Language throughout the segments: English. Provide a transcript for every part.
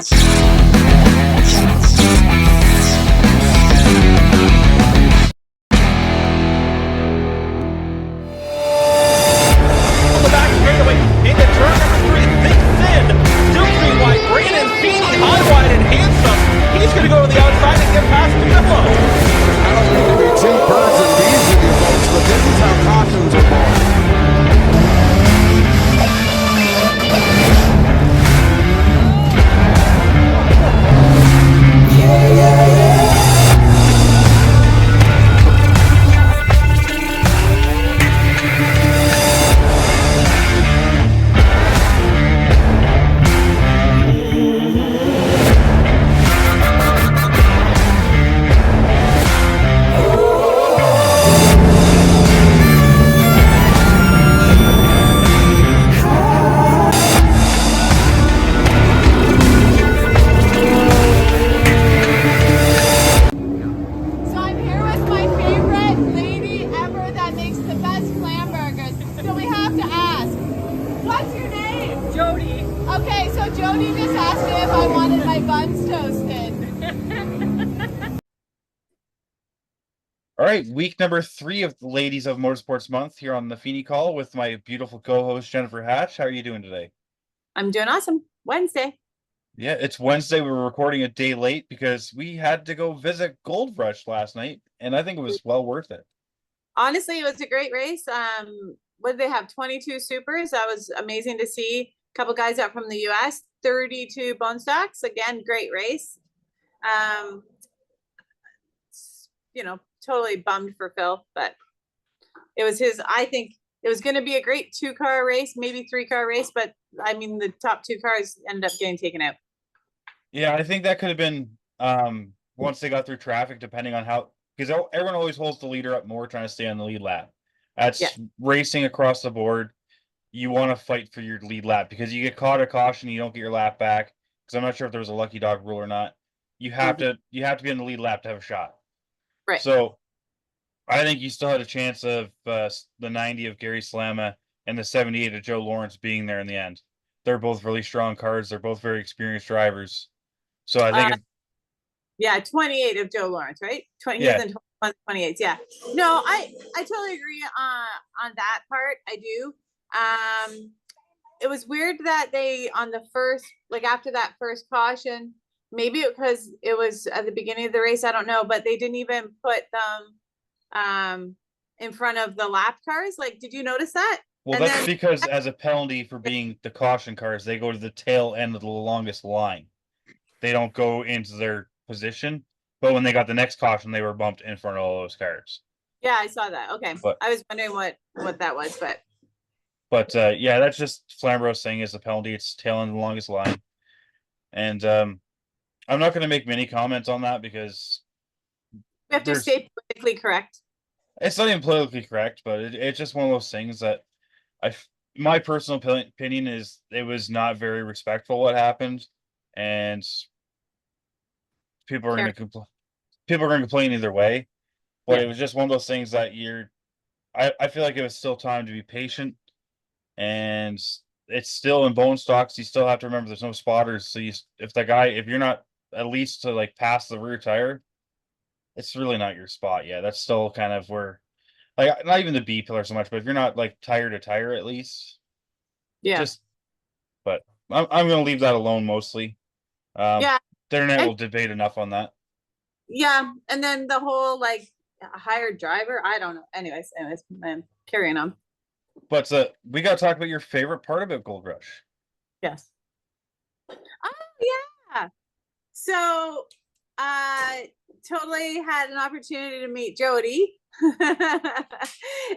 On the back straightaway, into turn number 3, thick thin, still 3 wide, Brandon Feeney, high, wide, and handsome. He's going to go to the outside and get past Camillo. I don't mean to be two birds and bees with you folks, but this is how cautions are born. So I'm here with my favorite lady ever that makes the best clam burgers. So we have to ask, what's your name? Jody. Okay, so Jody just asked me if I wanted my buns toasted. All right, week number 3 of the Ladies of Motorsports Month here on the Feeney Call with my beautiful co-host Jennifer Hatch. How are you doing today? I'm doing awesome. Wednesday. Yeah, it's Wednesday. We were recording a day late because we had to go visit Gold Rush last night, and I think it was well worth it. Honestly, it was a great race. What did they have? 22 supers. That was amazing to see. A couple guys out from the US, 32 bone stocks. Again, great race. Totally bummed for Phil, but it was I think it was going to be a great 2-car race, maybe 3-car race, but I mean, the top 2 cars ended up getting taken out. Yeah, I think that could have been once they got through traffic, depending on how, because everyone always holds the leader up more, trying to stay on the lead lap. That's racing across the board. You want to fight for your lead lap because you get caught at caution, you don't get your lap back. Because I'm not sure if there was a lucky dog rule or not. You have to be in the lead lap to have a shot. Right. So I think you still had a chance of the 90 of Gary Slama and the 78 of Joe Lawrence being there in the end. They're both really strong cars. They're both very experienced drivers. So I think 28 of Joe Lawrence, right? 20 Yeah. and 28. Yeah. No, I totally agree on that part. I do. It was weird that they on the first, like after that first caution, maybe because it was at the beginning of the race, I don't know, but they didn't even put them in front of the lap cars. Like, did you notice that? well, And that's then- because as a penalty for being the caution cars, they go to the tail end of the longest line. They don't go into their position. But when they got the next caution, they were bumped in front of all those cars. Yeah, I saw that. Okay. But- I was wondering what that was, but But yeah, that's just Flamboro saying is a penalty. It's tail end of the longest line. And I'm not going to make many comments on that because we have to There's- stay politically correct. it's not even politically correct, but it's just one of those things that my personal opinion is it was not very respectful what happened, and people are going to complain either way. But Yeah. it was just one of those things that I feel like it was still time to be patient, and it's still in bone stocks. You still have to remember there's no spotters. So if you're not at least to like pass the rear tire, it's really not your spot. Yeah, that's still kind of where, like, not even the B pillar so much, but if you're not like tire to tire at least, Yeah. but I'm going to leave that alone mostly. Yeah. The internet And- will debate enough on that. Yeah. And then the whole like hired driver, I don't know. Anyways, man, carrying on. But we got to talk about your favorite part about Gold Rush. Yes. Oh yeah. So totally had an opportunity to meet Jody.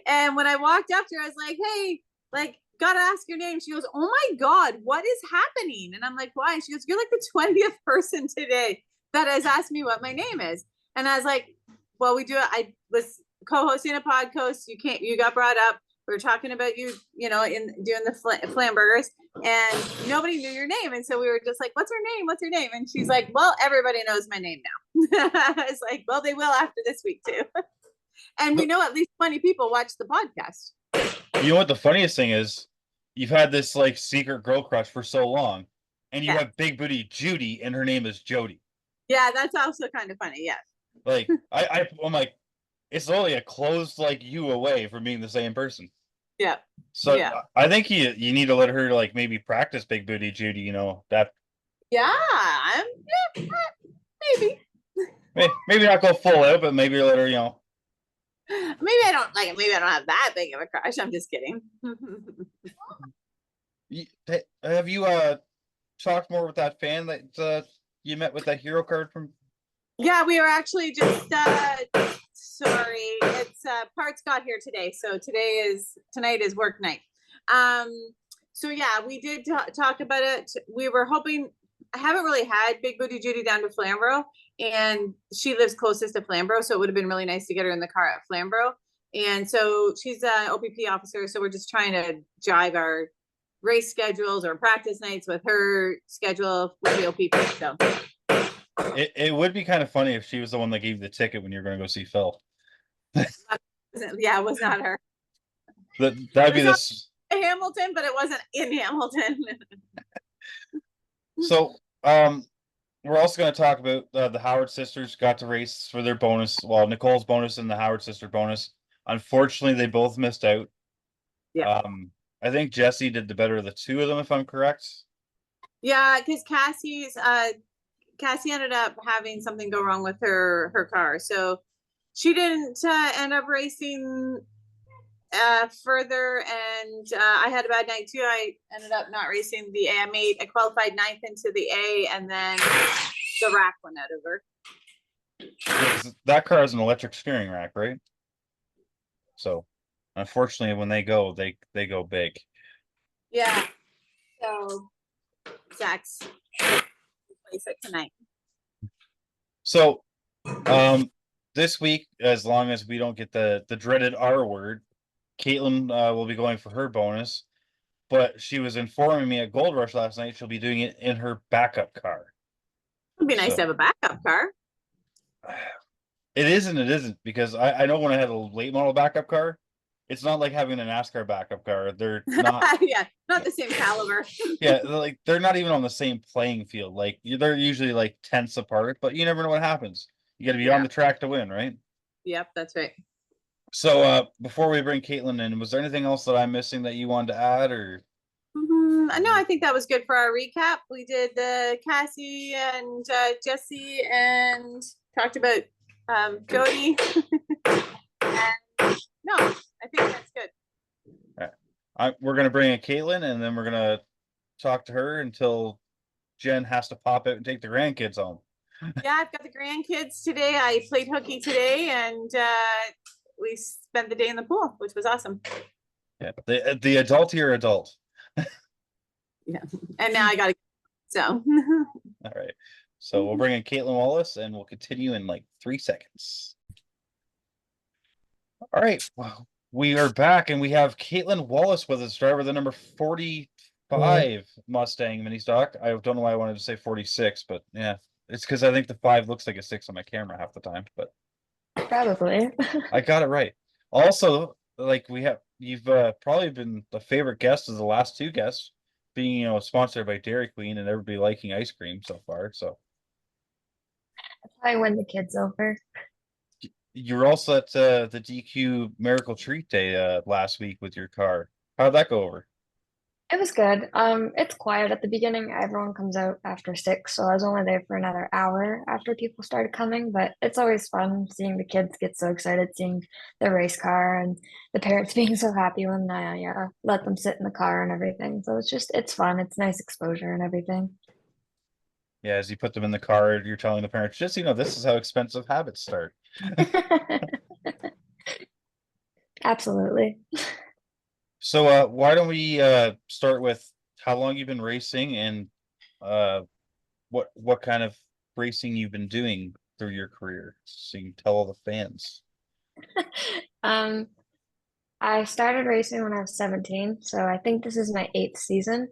And when I walked up to her, I was like, hey, like, gotta ask your name. She goes, oh my God, what is happening? And I'm like, why? And she goes, you're like the 20th person today that has asked me what my name is. And I was like, well, I was co-hosting a podcast. You got brought up. We were talking about you in doing the flam burgers, and nobody knew your name. And so we were just like, what's her name? What's her name? And she's like, well, everybody knows my name now. It's like, well, they will after this week too. And we know at least 20 people watch the podcast. You know what the funniest thing is? You've had this like secret girl crush for so long, and you Yeah. have Big Booty Judy, and her name is Jody. Yeah, that's also kind of funny. Yes. Like I'm like, it's only a close like you away from being the same person. Yeah. So Yeah. I think you need to let her like maybe practice Big Booty Judy. You know that Yeah. Maybe. maybe not go full out, but maybe let her. You know, Maybe I don't like it. Maybe I don't have that big of a crush. I'm just kidding. have you talked more with that fan that you met with that hero card from? Yeah, we were actually just sorry. It's parts got here today. So tonight is work night. So yeah, we did talk about it. We were hoping, I haven't really had Big Booty Judy down to Flamboro, and she lives closest to Flamboro, so it would have been really nice to get her in the car at Flamboro. And so she's an OPP officer, so we're just trying to jive our race schedules or practice nights with her schedule with the OPP. So It would be kind of funny if she was the one that gave you the ticket when you're going to go see Phil. yeah, it was not her. That'd be this. Hamilton, but it wasn't in Hamilton. So, we're also going to talk about the Howard sisters got to race for their bonus. Well, Nicole's bonus and the Howard sister bonus. Unfortunately, they both missed out. Yeah. I think Jesse did the better of the two of them, if I'm correct. Yeah, because Cassie ended up having something go wrong with her car, so she didn't end up racing further, and I had a bad night too. I ended up not racing the A. I qualified 9th into the A, and then the rack went out of her. That car has an electric steering rack, right? So, unfortunately, when they go big. Yeah. So Zach's place it tonight. So, this week, as long as we don't get the dreaded R word, Kaitlyn will be going for her bonus, but she was informing me at Gold Rush last night she'll be doing it in her backup car. It'd be nice to have a backup car. It is and it isn't, because I know when I had a late model backup car, it's not like having a NASCAR backup car. They're not yeah, not the same caliber. yeah, like they're not even on the same playing field. Like they're usually like tenths apart, but you never know what happens. You got to be on the track to win, right? Yep, that's right. So before we bring Kaitlyn in, was there anything else that I'm missing that you wanted to add, or? No, I think that was good for our recap. We did the Cassie and Jesse and talked about Jody. And, no, I think that's good. All right. We're gonna bring in Kaitlyn, and then we're gonna talk to her until Jen has to pop out and take the grandkids home. Yeah, I've got the grandkids today. I played hooky today, and we spent the day in the pool, which was awesome. Yeah, the adultier adult. Yeah, and now I got to. So. All right, so we'll bring in Kaitlyn Wallace, and we'll continue in like 3 seconds. All right, well, we are back, and we have Kaitlyn Wallace with us, driver of the number 45 Mustang mini stock. I don't know why I wanted to say 46, but yeah, it's because I think the 5 looks like a 6 on my camera half the time, but probably. I got it right. Also, like you've probably been the favorite guest of the last 2 guests, being sponsored by Dairy Queen and everybody liking ice cream so far. So That's how I win the kids over. you were also at the DQ Miracle Treat Day last week with your car. How'd that go over? It was good. It's quiet at the beginning. Everyone comes out after 6, so I was only there for another hour after people started coming, but it's always fun seeing the kids get so excited, seeing the race car and the parents being so happy when I let them sit in the car and everything. So it's fun. It's nice exposure and everything. Yeah, as you put them in the car, you're telling the parents, just this is how expensive habits start. Absolutely. So why don't we start with how long you've been racing and what kind of racing you've been doing through your career, so you can tell all the fans. I started racing when I was 17, so I think this is my 8th season.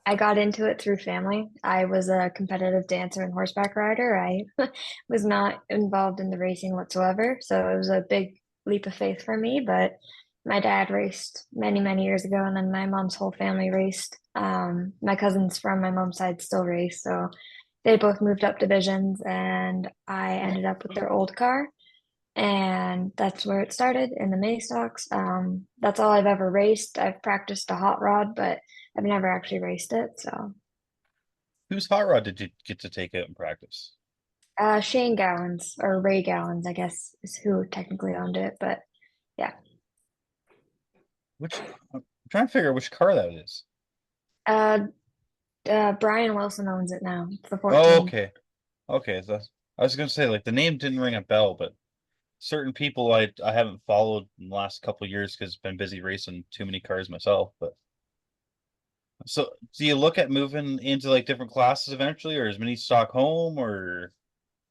I got into it through family. I was a competitive dancer and horseback rider. I was not involved in the racing whatsoever, so it was a big leap of faith for me, but My dad raced many, many years ago, and then my mom's whole family raced. My cousins from my mom's side still race, so they both moved up divisions, and I ended up with their old car, and that's where it started in the mini stocks. That's all I've ever raced. I've practiced a hot rod, but I've never actually raced it. So, Whose hot rod did you get to take out and practice? Shane Gowans or Ray Gowans, I guess, is who technically owned it, but yeah. I'm trying to figure out which car that is. Uh, Brian Wilson owns it now. It's the Oh, 14. okay. Okay, so I was gonna say, like, the name didn't ring a bell, but certain people I haven't followed in the last couple of years because I've been busy racing too many cars myself. But so, do you look at moving into like different classes eventually, or is mini stock home, or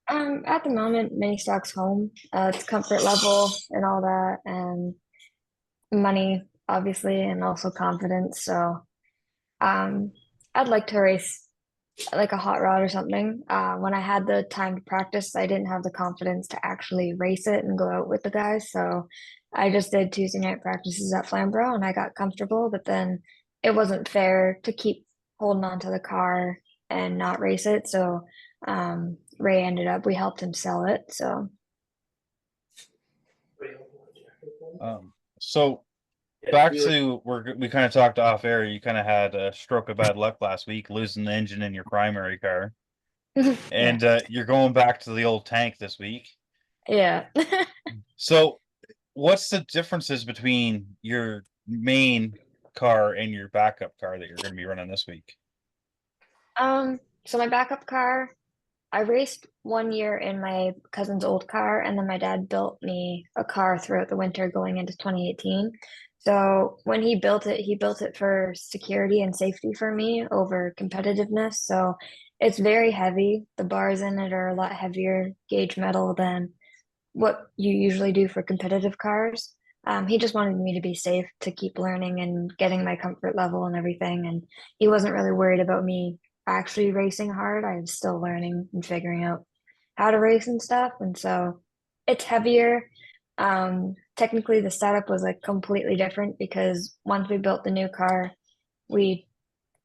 At the moment, mini stock's home. It's comfort level and all that, and money, obviously, and also confidence. So, um, I'd like to race like a hot rod or something. When I had the time to practice, I didn't have the confidence to actually race it and go out with the guys. So I just did Tuesday night practices at Flamboro and I got comfortable, but then it wasn't fair to keep holding on to the car and not race it. So Ray ended up, we helped him sell it. So so back to we kind of talked off air. You kind of had a stroke of bad luck last week, losing the engine in your primary car, and yeah. you're going back to the old tank this week. Yeah. So, what's the differences between your main car and your backup car that you're going to be running this week? So my backup car, I raced 1 year in my cousin's old car, and then my dad built me a car throughout the winter going into 2018. So when he built it for security and safety for me over competitiveness. So it's very heavy. The bars in it are a lot heavier gauge metal than what you usually do for competitive cars. He just wanted me to be safe, to keep learning and getting my comfort level and everything. And he wasn't really worried about me actually racing hard. I was still learning and figuring out how to race and stuff. And so it's heavier. Technically, the setup was like completely different because once we built the new car, we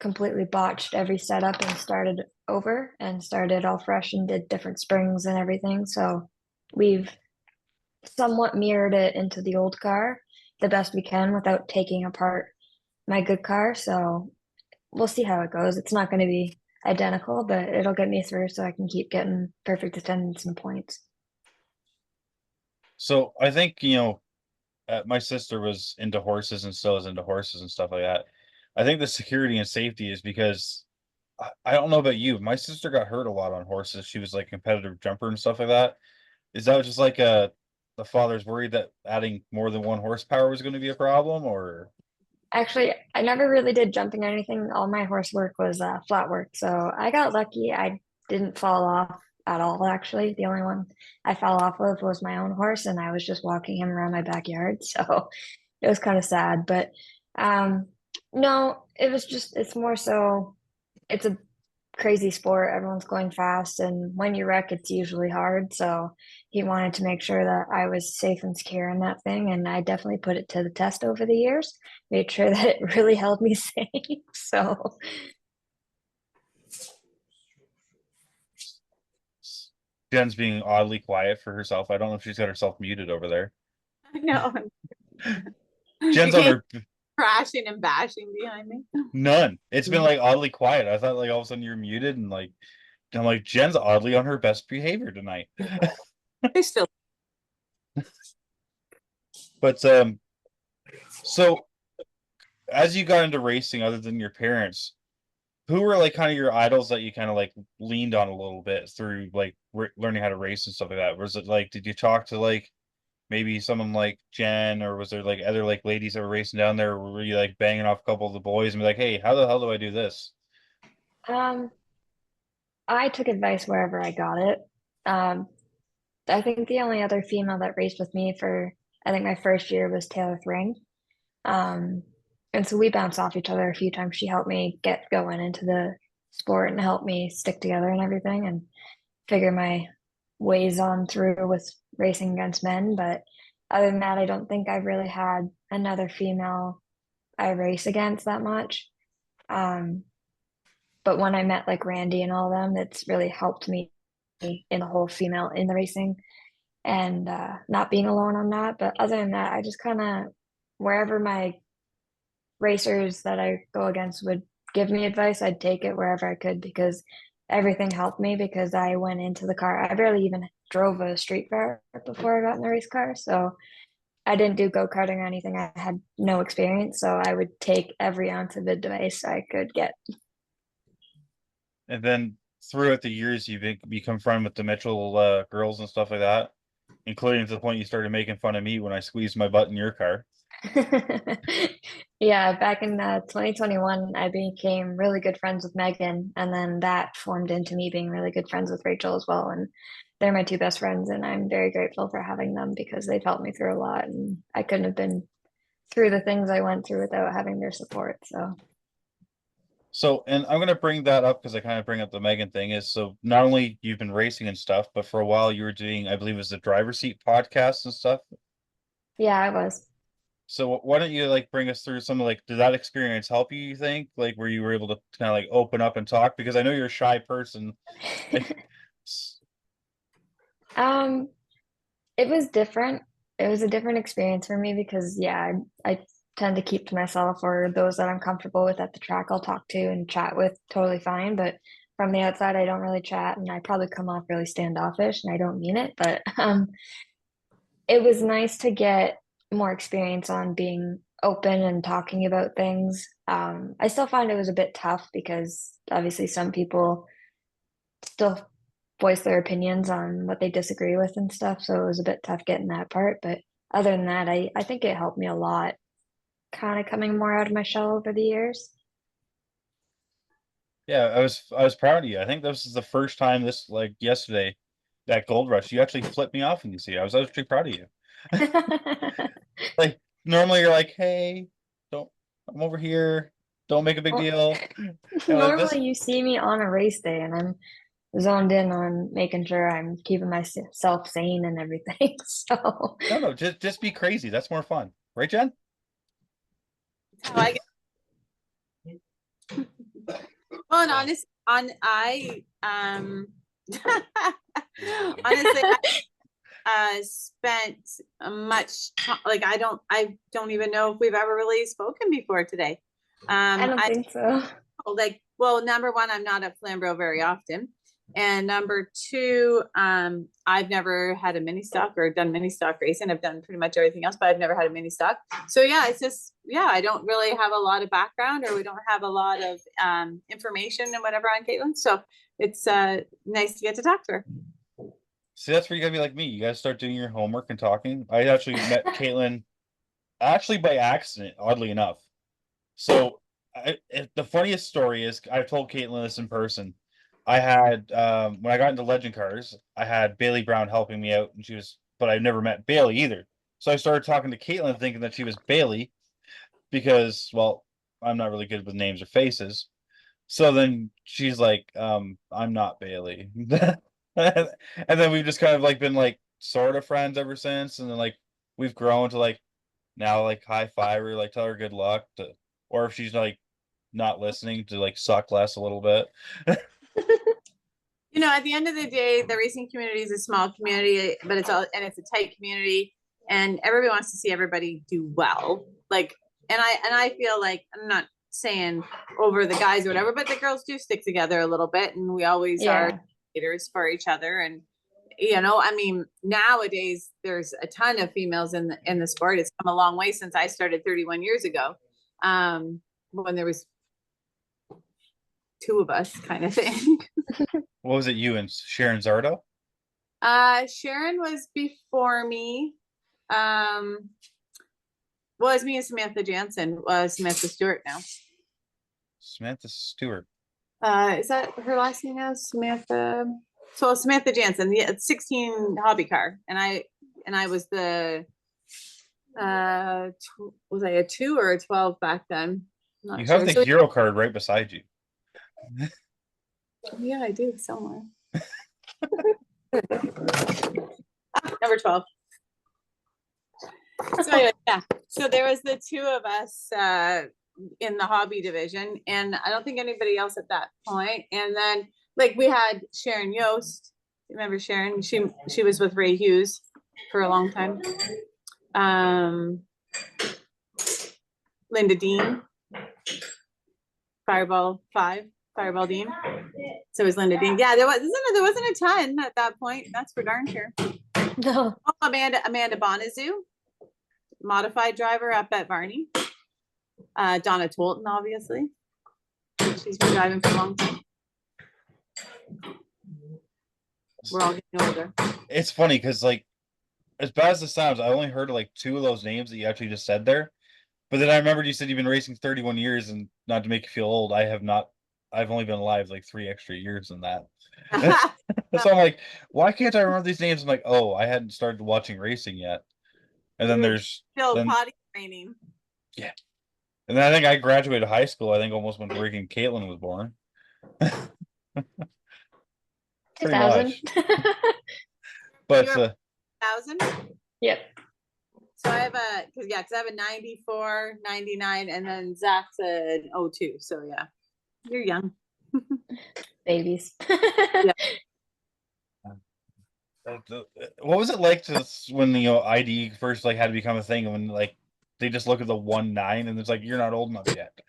completely botched every setup and started over and started all fresh and did different springs and everything. So we've somewhat mirrored it into the old car the best we can without taking apart my good car. So we'll see how it goes. It's not going to be identical, but it'll get me through so I can keep getting perfect attendance and points. So, I think, my sister was into horses and still is into horses and stuff like that. I think the security and safety is because I don't know about you. My sister got hurt a lot on horses. She was like competitive jumper and stuff like that. Is that just like the father's worried that adding more than one horsepower was going to be a problem, or? Actually, I never really did jumping or anything. All my horse work was flat work. So I got lucky. I didn't fall off at all, actually. The only one I fell off of was my own horse, and I was just walking him around my backyard. So it was kind of sad. But um, no, it was just, it's more so, it's a crazy sport. Everyone's going fast, and when you wreck, it's usually hard. So he wanted to make sure that I was safe and secure in that thing, and I definitely put it to the test over the years. Made sure that it really held me safe. So Jen's being oddly quiet for herself. I don't know if she's got herself muted over there. I know. Jen's You on came her crashing and bashing behind me. none. It's been like oddly quiet. I thought like all of a sudden you're muted and like I'm like Jen's oddly on her best behavior tonight. They still. But so as you got into racing, other than your parents, who were like kind of your idols that you kind of like leaned on a little bit through like learning how to race and stuff like that? Was it like, did you talk to like maybe someone like Jen, or was there like other like ladies that were racing down there? Or were you like banging off a couple of the boys and be like, hey, how the hell do I do this? um, I took advice wherever I got it. Um, I think the only other female that raced with me for I think my first year was Taylor Thring. Um, and so we bounced off each other a few times. She helped me get going into the sport and helped me stick together and everything and figure my ways on through with racing against men. But other than that, I don't think I've really had another female I race against that much. But when I met like Randy and all of them, it's really helped me in the whole female in the racing and not being alone on that. But other than that, I just kind of, wherever my racers that I go against would give me advice, I'd take it wherever I could because everything helped me because I went into the car. I barely even drove a street car before I got in the race car. So I didn't do go-karting or anything. I had no experience. So I would take every ounce of advice I could get. And then throughout the years, you've become friend with the Mitchell girls and stuff like that, including to the point you started making fun of me when I squeezed my butt in your car. Yeah, back in 2021, I became really good friends with Megan, and then that formed into me being really good friends with Rachel as well. And they're my two best friends, and I'm very grateful for having them because they've helped me through a lot, and I couldn't have been through the things I went through without having their support. So, and I'm gonna bring that up because I kind of bring up the Megan thing is so not only you've been racing and stuff, but for a while you were doing, I believe it was the driver's seat podcast and stuff. Yeah, I was. So why don't you like bring us through some of like, did that experience help you, you think? Like where you were able to kind of like open up and talk? Because I know you're a shy person. Um, it was different. It was a different experience for me because yeah, I tend to keep to myself or those that I'm comfortable with at the track I'll talk to and chat with totally fine. But from the outside I don't really chat and I probably come off really standoffish and I don't mean it, but it was nice to get more experience on being open and talking about things. I still find it was a bit tough because obviously some people still voice their opinions on what they disagree with and stuff. So it was a bit tough getting that part. But other than that, I think it helped me a lot, kind of coming more out of my shell over the years. Yeah, I was proud of you. I think this is the first time this like yesterday, that gold rush, you actually flipped me off and you see. I was actually proud of you. Like normally you're like, hey, don't I'm over here, don't make a big deal. And like this, Normally you see me on a race day and I'm zoned in on making sure I'm keeping myself sane and everything. So no, just be crazy. That's more fun. Right, Jen? How I get. Well, and honest, honestly, I spent I don't even know if we've ever really spoken before today. I don't think so. Well, number one, I'm not at Flamboro very often. And number two, I've never had a mini stock or done mini stock racing. I've done pretty much everything else, but I've never had a mini stock. So yeah, it's just, yeah, I don't really have a lot of background or we don't have a lot of information and whatever on Kaitlyn. So it's nice to get to talk to her. See, that's where you gotta be like me. You gotta start doing your homework and talking. I actually met Kaitlyn actually by accident, oddly enough. So the funniest story is I've told Kaitlyn this in person. I had when I got into legend cars, I had Bailey Brown helping me out, and but I never met Bailey either. So I started talking to Kaitlyn thinking that she was Bailey because, well, I'm not really good with names or faces. So then she's like, I'm not Bailey. And then we've just kind of like been like sort of friends ever since. And then like we've grown to like now like high five her, like tell her good luck or if she's like not listening to like suck less a little bit. You know, at the end of the day, the racing community is a small community, but it's a tight community and everybody wants to see everybody do well. And I feel like, I'm not saying over the guys or whatever, but the girls do stick together a little bit and we always are leaders for each other. And, you know, I mean, nowadays there's a ton of females in the sport. It's come a long way since I started 31 years ago. When there was two of us kind of thing. What was it, you and Sharon Zardo? Sharon was before me. Was me and Samantha Jansen. Samantha Stewart now. Samantha Stewart. Is that her last name now? Samantha. So Samantha Jansen, the 16 hobby car, and I was the was I a 2 or a 12 back then? You have the hero card right beside you. Yeah, I do somewhere. Number 12. So anyway, yeah, so there was the two of us in the hobby division, and I don't think anybody else at that point. And then like we had Sharon Yost. Remember Sharon? She was with Ray Hughes for a long time. Linda Dean, Fireball Dean. So it was Linda Dean. Yeah, there wasn't a ton at that point. That's for darn sure. No. Oh, Amanda Bonazoo, modified driver up at Varney. Donna Tolton, obviously. She's been driving for a long time. We're all getting older. It's funny because, like, as bad as it sounds, I only heard like 2 of those names that you actually just said there. But then I remembered you said you've been racing 31 years, and not to make you feel old, I have not. I've only been alive like 3 extra years than that. So I'm like, why can't I remember these names? I'm like, oh, I hadn't started watching racing yet. And then there's Still then, potty training. yeah. And then I think I graduated high school. I think almost when freaking Kaitlyn was born. Pretty 2000. much. But 1,000. Yep. So I have because I have a 94, 99, and then Zach's an 02. So yeah, you're young. Babies. what was it like to when the ID first like had to become a thing, and when like they just look at the 19 and it's like you're not old enough yet?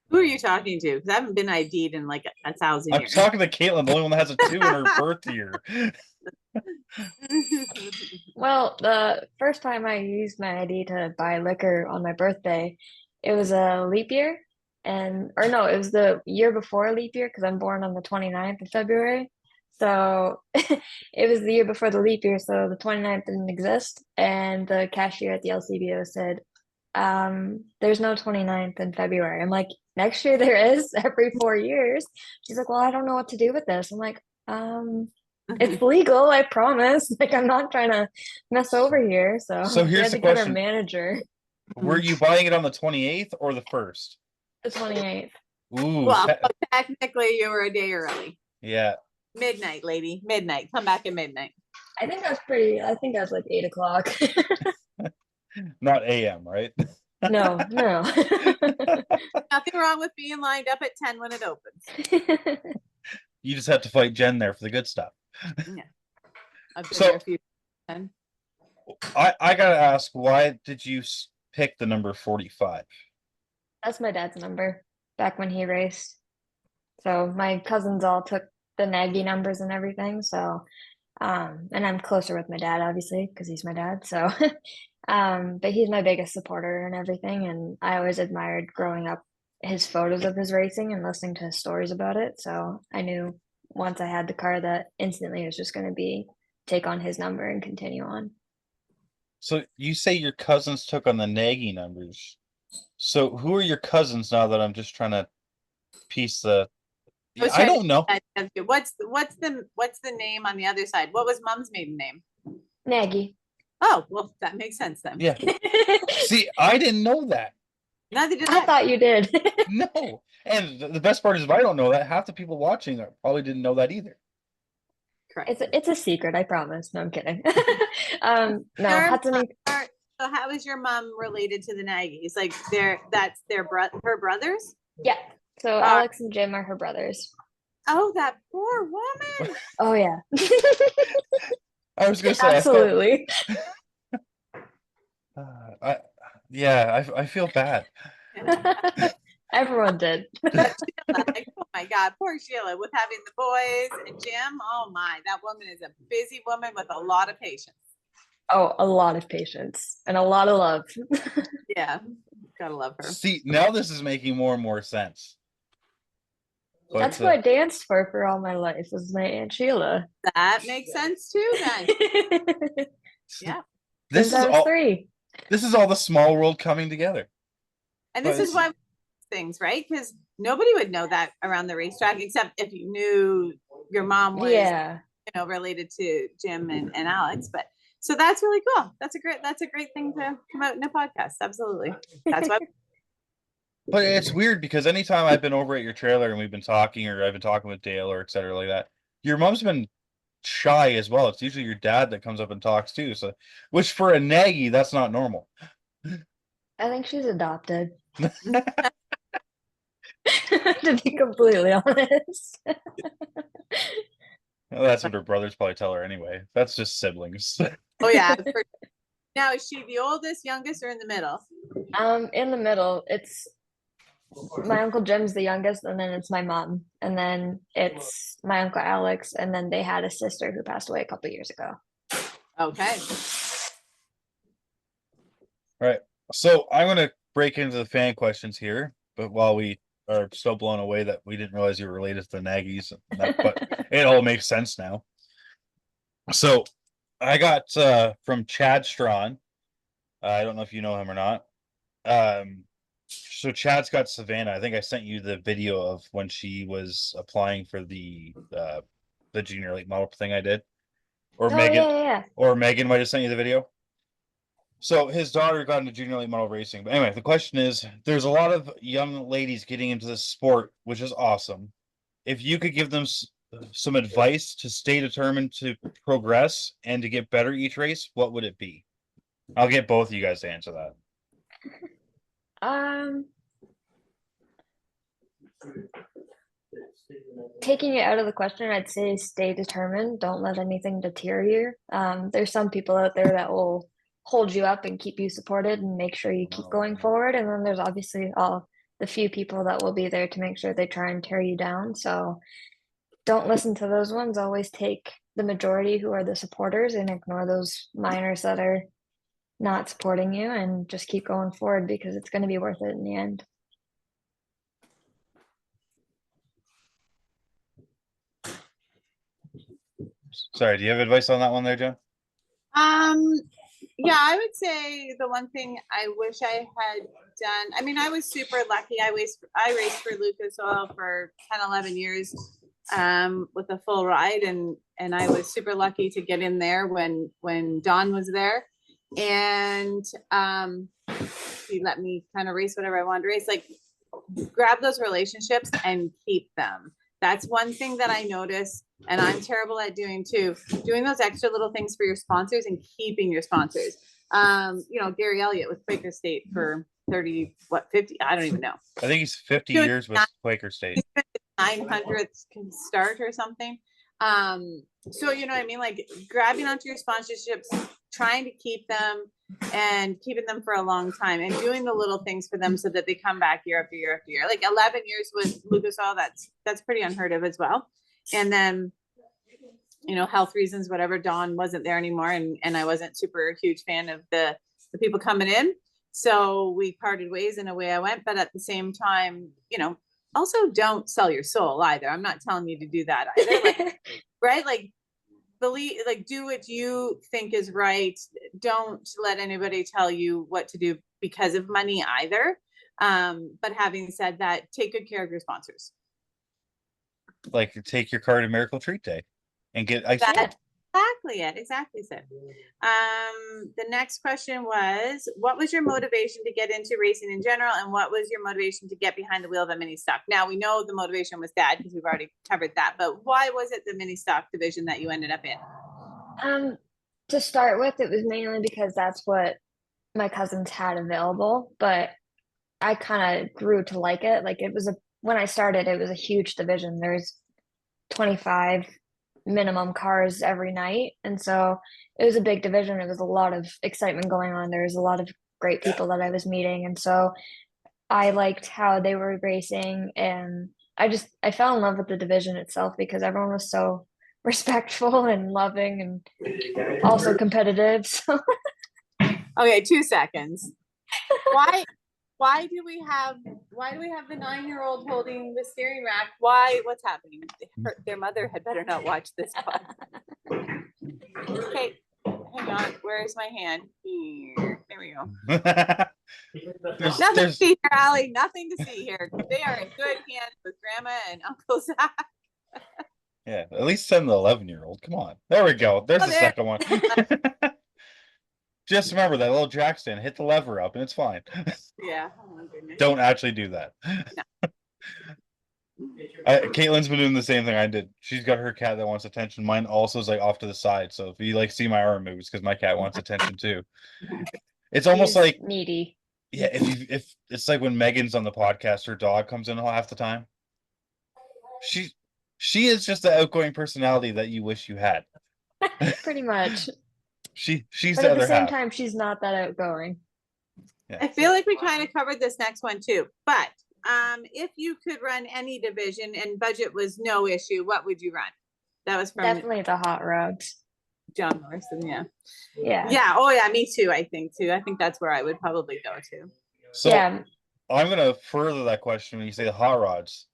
Who are you talking to? Because I haven't been ID'd in like 1,000 I'm years. talking to Kaitlyn, the only one that has a 2 in her birth year. Well, the first time I used my ID to buy liquor on my birthday, it was a leap year. It was the year before leap year because I'm born on the 29th of February. So it was the year before the leap year, so the 29th didn't exist. And the cashier at the LCBO said, there's no 29th in February. I'm like, next year there is, every 4 years. She's like, well, I don't know what to do with this. I'm like, it's legal, I promise. Like, I'm not trying to mess over here. So we here's had the to get our question. manager. Were you buying it on the 28th or the 1st? The 28th. Ooh. Well, technically you were a day early. Yeah. Midnight, lady. Midnight. Come back at midnight. I think I was like 8 o'clock. Not AM, right? No. Nothing wrong with being lined up at 10 when it opens. You just have to fight Jen there for the good stuff. Yeah. I've been So- there a few times. I gotta ask, why did you pick the number 45? That's my dad's number back when he raced. So my cousins all took the Nagy numbers and everything. So, and I'm closer with my dad, obviously, because he's my dad. So, but he's my biggest supporter and everything. And I always admired growing up his photos of his racing and listening to his stories about it. So I knew once I had the car that instantly it was just going to be take on his number and continue on. So you say your cousins took on the Nagy numbers. So who are your cousins now that I'm just trying to piece the I don't know. What's the name on the other side? What was Mom's maiden name? Nagy. Oh, well, that makes sense then. Yeah. See, I didn't know that. Neither did I thought you did. No. And the best part is if I don't know that, half the people watching probably didn't know that either. Correct. It's a secret, I promise. No, I'm kidding. No, Hudson. So how is your mom related to the Nagys? Like her brothers? Yeah. So Alex and Jim are her brothers. Oh, that poor woman. Oh yeah. I was gonna say Absolutely. I feel bad. Everyone did. Like, oh my God, poor Sheila with having the boys and Jim. Oh my, that woman is a busy woman with a lot of patience. Oh, a lot of patience and a lot of love. Yeah, gotta love her. See, now this is making more and more sense. But, That's who I danced for all my life, was my Aunt Sheila. That makes sense too, then. Yeah. This Since I was 3. This is all the small world coming together. And this is why things, right? Because nobody would know that around the racetrack except if you knew your mom was related to Jim and Alex. But so that's really cool. That's a great thing to come out in a podcast. Absolutely. That's why. But it's weird because anytime I've been over at your trailer and we've been talking, or I've been talking with Dale or et cetera like that, your mom's been shy as well. It's usually your dad that comes up and talks too. So, which for a Nagy, that's not normal. I think she's adopted. To be completely honest. Well, that's what her brothers probably tell her anyway. That's just siblings. Oh yeah. Now, is she the oldest, youngest, or in the middle? In the middle, it's my Uncle Jim's the youngest, and then it's my mom, and then it's my Uncle Alex, and then they had a sister who passed away a couple years ago. Okay. Right. So I'm gonna break into the fan questions here, but while we are still blown away that we didn't realize you were related to the Nagys, but it all makes sense now. So I got from Chad Strawn. I don't know if you know him or not. So Chad's got Savannah. I think I sent you the video of when she was applying for the junior late model thing I did. Or Oh, Megan, yeah. or Megan might have sent you the video. So his daughter got into junior late model racing. But anyway, the question is, there's a lot of young ladies getting into this sport, which is awesome. If you could give them some advice to stay determined to progress and to get better each race, what would it be? I'll get both of you guys to answer that. Taking it out of the question, I'd say stay determined. Don't let anything deter you. There's some people out there that will hold you up and keep you supported and make sure you keep going forward. And then there's obviously all the few people that will be there to make sure they try and tear you down. So don't listen to those ones. Always take the majority who are the supporters and ignore those minors that are not supporting you, and just keep going forward because it's going to be worth it in the end. Sorry, do you have advice on that one there, Jen? Yeah, I would say the one thing I wish I had done, I mean, I was super lucky. I raced for Lucas Oil for 10, 11 years with a full ride, and I was super lucky to get in there when Don was there, and he let me kind of race whatever I wanted to race. Like, grab those relationships and keep them. That's one thing that I notice, and I'm terrible at doing too, doing those extra little things for your sponsors and keeping your sponsors. You know, Gary Elliott with Quaker State for 30, 50, I don't even know. I think he's 50 years with Quaker State. 900th can start or something. So you know what I mean? Like, grabbing onto your sponsorships, trying to keep them and keeping them for a long time, and doing the little things for them so that they come back year after year after year. Like 11 years with Lucas Oil, that's pretty unheard of as well. And then, you know, health reasons, whatever, Don wasn't there anymore, and I wasn't super huge fan of the people coming in. So we parted ways, and away I went. But at the same time, you know, also don't sell your soul either. I'm not telling you to do that either. Like, right? Like, believe, like, do what you think is right. Don't let anybody tell you what to do because of money either. But having said that, take good care of your sponsors. Like, take your car to Miracle Treat Day and get ice cream. Exactly it. The next question was, what was your motivation to get into racing in general, and what was your motivation to get behind the wheel of a mini stock? Now, we know the motivation was Dad, because we've already covered that, but why was it the mini stock division that you ended up in? To start with, it was mainly because that's what my cousins had available, but I kind of grew to like it. Like, when I started, it was a huge division. There's 25 minimum cars every night, and so it was a big division. It was a lot of excitement going on. There was a lot of great people that I was meeting, and so I liked how they were racing, and I fell in love with the division itself because everyone was so respectful and loving and also competitive. So Okay, 2 seconds. Why do we have the 9-year-old holding the steering rack? What's happening? Their mother had better not watch this part. Okay, hang on. Where's my hand? Here. There we go. Nothing to see here, Allie. Nothing to see here. They are in good hands with Grandma and Uncle Zach. Yeah, at least send the 11-year-old. Come on. There we go. There's the second one. Just remember that little jack stand, hit the lever up and it's fine. Yeah. Oh my goodness. Don't actually do that. No. Kaitlyn's been doing the same thing I did. She's got her cat that wants attention. Mine also is like off to the side. So if you like see my arm moves, because my cat wants attention too. It's almost He's like, needy. yeah, if it's like when Megan's on the podcast, her dog comes in half the time. She is just the outgoing personality that you wish you had. Pretty much. She's But the at the other same half. time, she's not that outgoing. I feel like we kind of covered this next one too, but if you could run any division and budget was no issue, what would you run? That was from Definitely the hot rods. John Morrison. Yeah. Yeah. Yeah. Oh yeah. Me too. I think that's where I would probably go to. So Yeah. I'm gonna further that question when you say the hot rods.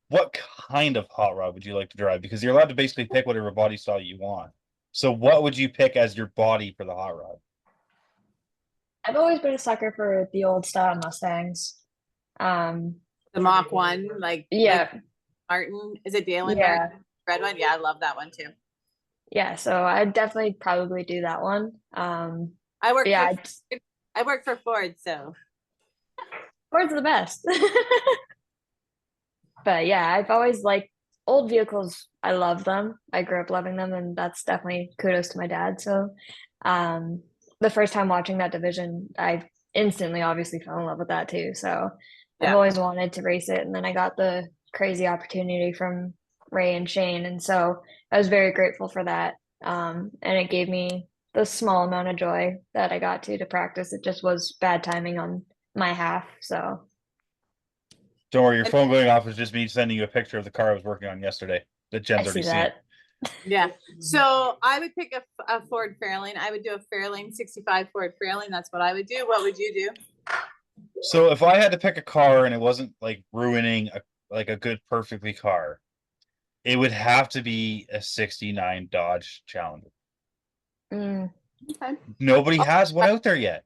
What kind of hot rod would you like to drive? Because you're allowed to basically pick whatever body style you want. So what would you pick as your body for the hot rod? I've always been a sucker for the old style Mustangs. The Mach 1, like Yeah. Martin. Is it Dalen? Yeah. Red one. Yeah, I love that one too. Yeah. So I'd definitely probably do that one. I work. Yeah. I work for Ford, so Ford's the best. But yeah, I've always liked old vehicles. I love them. I grew up loving them, and that's definitely kudos to my dad. So, the first time watching that division, I instantly obviously fell in love with that too. So, I've Yeah. always wanted to race it, and then I got the crazy opportunity from Ray and Shane, and so I was very grateful for that. And it gave me the small amount of joy that I got to practice. It just was bad timing on my half. So. Don't worry, your phone going off is just me sending you a picture of the car I was working on yesterday that Jen's I see already seen. that. yeah. So I would pick a Ford Fairlane. I would do a Fairlane 65 Ford Fairlane. That's what I would do. What would you do? So if I had to pick a car and it wasn't like ruining a good perfectly car, it would have to be a 69 Dodge Challenger. Mm. Okay. Nobody has one out there yet.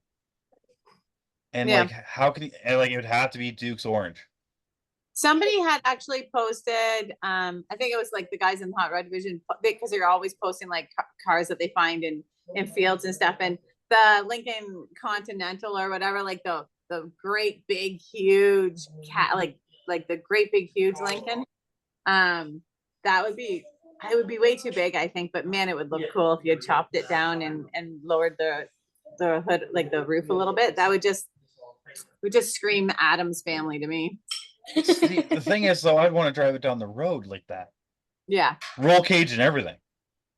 And Yeah. like how can you, and like it would have to be Duke's Orange. Somebody had actually posted, I think it was like the guys in the hot rod division, because they're always posting like cars that they find in fields and stuff. And the Lincoln Continental or whatever, like the great big huge cat, like the great big huge Lincoln. That would be, it would be way too big, I think, but man, it would look cool if you had chopped it down and lowered the hood, like the roof a little bit. That would just scream Adams Family to me. See, the thing is though, I'd want to drive it down the road like that. Yeah. Roll cage and everything.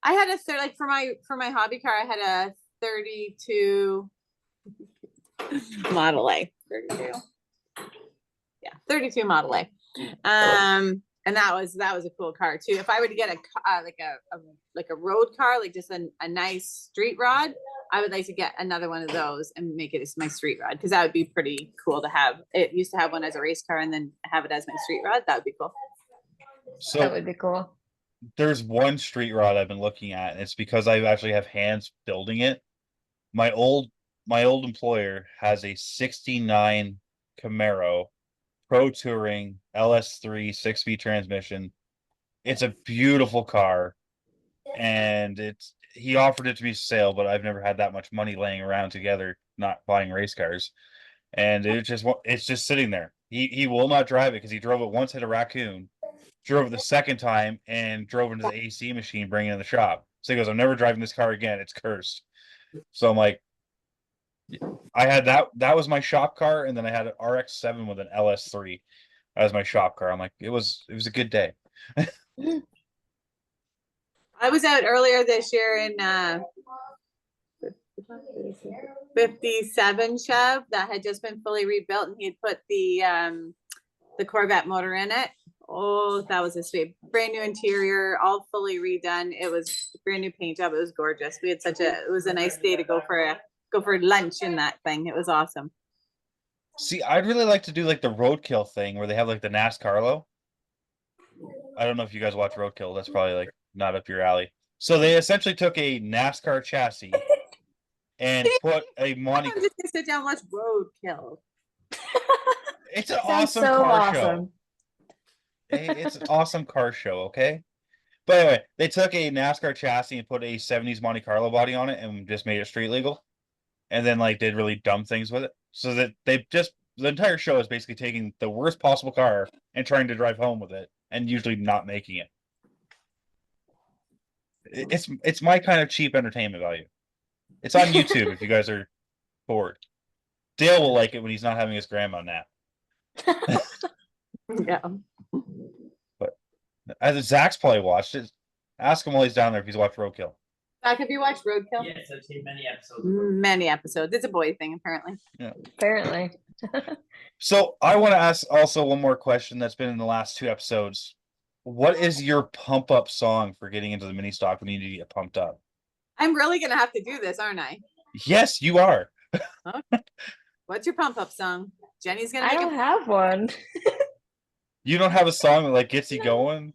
I had a like for my hobby car, I had a 32 Model A. 32. Yeah, 32 Model A. And that was a cool car too. If I were to get a road car, like just a nice street rod, I would like to get another one of those and make it as my street rod, because that would be pretty cool to have. It used to have one as a race car and then have it as my street rod. That would be cool. So That would be cool. there's one street rod I've been looking at, and it's because I actually have hands building it. My old employer has a 69 Camaro Pro Touring LS3 6-speed transmission. It's a beautiful car, and he offered it to me for sale, but I've never had that much money laying around together, not buying race cars. And it's just sitting there. He will not drive it because he drove it once, hit a raccoon, drove it the second time, and drove into the AC machine, bringing it in the shop. So he goes, I'm never driving this car again. It's cursed. So I'm like, I had that was my shop car, and then I had an RX-7 with an LS3 as my shop car. I'm like, it was a good day. I was out earlier this year in 57 Chev that had just been fully rebuilt, and he had put the Corvette motor in it. Oh, that was a sweet, brand new interior, all fully redone. It was brand new paint job. It was gorgeous. We had it was a nice day to go for lunch in that thing. It was awesome. See, I'd really like to do like the roadkill thing where they have like the NASCAR. I don't know if you guys watch Roadkill. That's probably like not up your alley. So they essentially took a NASCAR chassis and put a Monte. I'm just gonna sit down and watch Roadkill. It's an Sounds awesome so car awesome. show. It's an awesome car show, okay? But anyway, they took a NASCAR chassis and put a 70s Monte Carlo body on it and just made it street legal. And then like did really dumb things with it. So that they just the entire show is basically taking the worst possible car and trying to drive home with it, and usually not making it. It's my kind of cheap entertainment value. It's on YouTube if you guys are bored. Dale will like it when he's not having his grandma nap. Yeah. But as Zach's probably watched it, ask him while he's down there if he's watched Roadkill. Zach, have you watched Roadkill? Yes, I've seen many episodes. Many episodes. It's a boy thing, apparently. Yeah. Apparently. So I want to ask also one more question that's been in the last 2 episodes. What is your pump up song for getting into the mini stock when you need to get pumped up? I'm really gonna have to do this, aren't I? Yes, you are. Okay. What's your pump up song? Jenny's gonna I make don't it. have one. You don't have a song that like gets you going?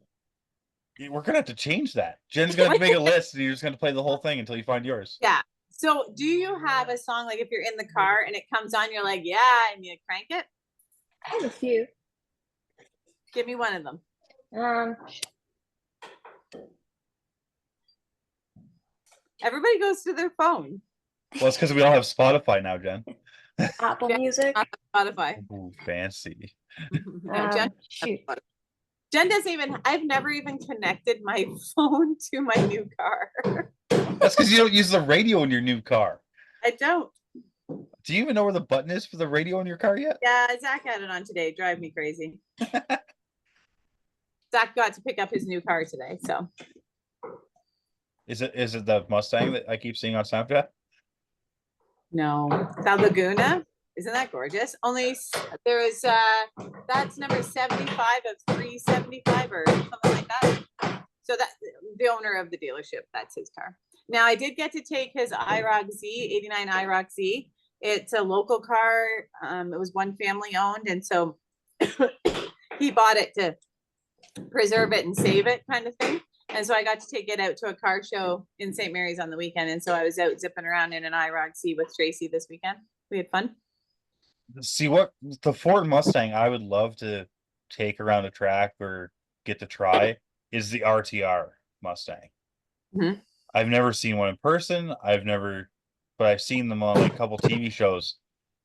We're gonna have to change that. Jen's gonna have to make a list and you're just gonna play the whole thing until you find yours. Yeah. So do you have a song like if you're in the car and it comes on, you're like, yeah, and you crank it? I have a few. Give me one of them. Everybody goes to their phone. Well, it's because we all have Spotify now, Jen. Apple Yeah. Music. Spotify. Ooh, fancy. No, Jen, Shoot. Jen doesn't even, I've never even connected my phone to my new car. That's because you don't use the radio in your new car. I don't. Do you even know where the button is for the radio in your car yet? Yeah, Zach had it on today. Drive me crazy. Zach got to pick up his new car today, so. Is it the Mustang that I keep seeing on Snapchat? No, the Laguna, isn't that gorgeous? Only there is that's number 75 of 375 or something like that. So that the owner of the dealership, that's his car. Now I did get to take his IROC Z, 89 IROC Z. It's a local car. It was one family owned, and so he bought it to preserve it and save it, kind of thing. And so I got to take it out to a car show in St. Mary's on the weekend. And so I was out zipping around in an IROC Z with Tracy this weekend. We had fun. See, what the Ford Mustang I would love to take around a track or get to try is the RTR Mustang. Mhm. I've never seen one in person. But I've seen them on like a couple TV shows,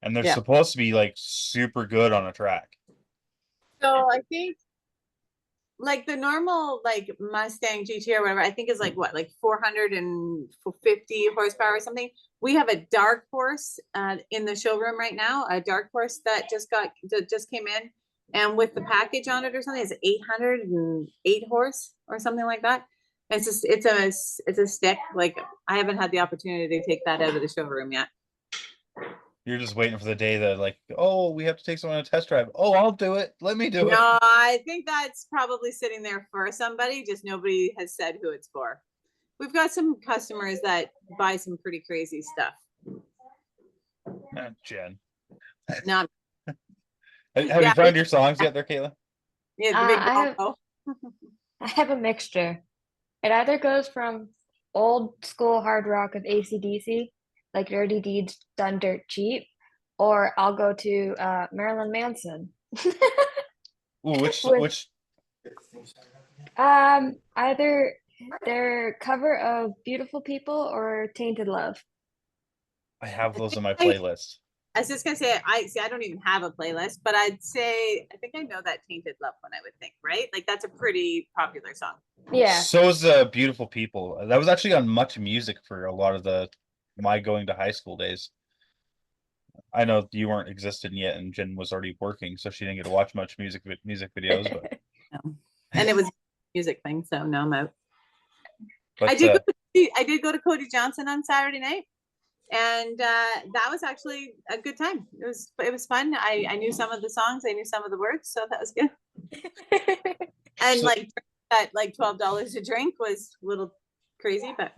and they're Yeah. supposed to be like super good on a track. So I think like the normal like Mustang GT or whatever, I think is like what, like 450 horsepower or something. We have a dark horse in the showroom right now, a dark horse that just came in, and with the package on it or something, it's 808 horse or something like that. And it's a stick. Like I haven't had the opportunity to take that out of the showroom yet. You're just waiting for the day that like, oh, we have to take someone on a test drive. Oh, I'll do it. Let me do it. No, I think that's probably sitting there for somebody, just nobody has said who it's for. We've got some customers that buy some pretty crazy stuff. Jen. Not Have Yeah. you found your songs yet there, Kayla? yeah, the big I have- Volvo. I have a mixture. It either goes from old school hard rock of AC/DC, like Dirty Deeds Done Dirt Cheap, or I'll go to Marilyn Manson. Ooh, which With- Either their cover of Beautiful People or Tainted Love. I have those in my playlist. I was just gonna say, I don't even have a playlist, but I'd say I think I know that Tainted Love one, I would think, right? Like that's a pretty popular song. Yeah. So is Beautiful People. That was actually on Much Music for a lot of my going to high school days. I know you weren't existing yet, and Jen was already working, so she didn't get to watch much music videos. But, And it was a music thing, so no, I'm out. but I did go to Cody Johnson on Saturday night, and that was actually a good time. It was fun. I knew some of the songs, I knew some of the words, so that was good. And So- like that, like $12 a drink was a little crazy, but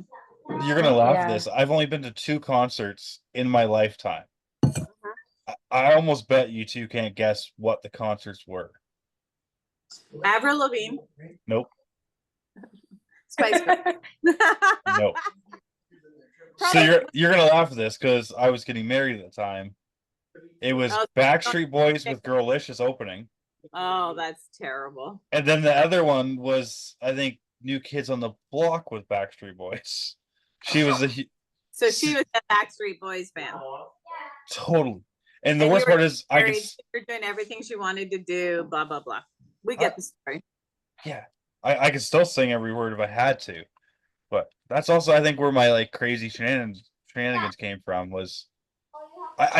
you're gonna laugh at Yeah. this. I've only been to 2 concerts in my lifetime. I almost bet you two can't guess what the concerts were. Avril Lavigne, Nope. Spice Girls. Nope. So you're gonna laugh at this because I was getting married at the time. It was Oh, Backstreet Boys with Girlicious opening, Oh, that's terrible. and then the other one was I think New Kids on the Block with Backstreet Boys. She was So she was a Backstreet Boys fan. totally, And the And worst you were part is I married, can, you're doing everything she wanted to do, blah, blah, blah. We get the story. yeah, I could still sing every word if I had to. But that's also, I think, where my like crazy shenanigans came from was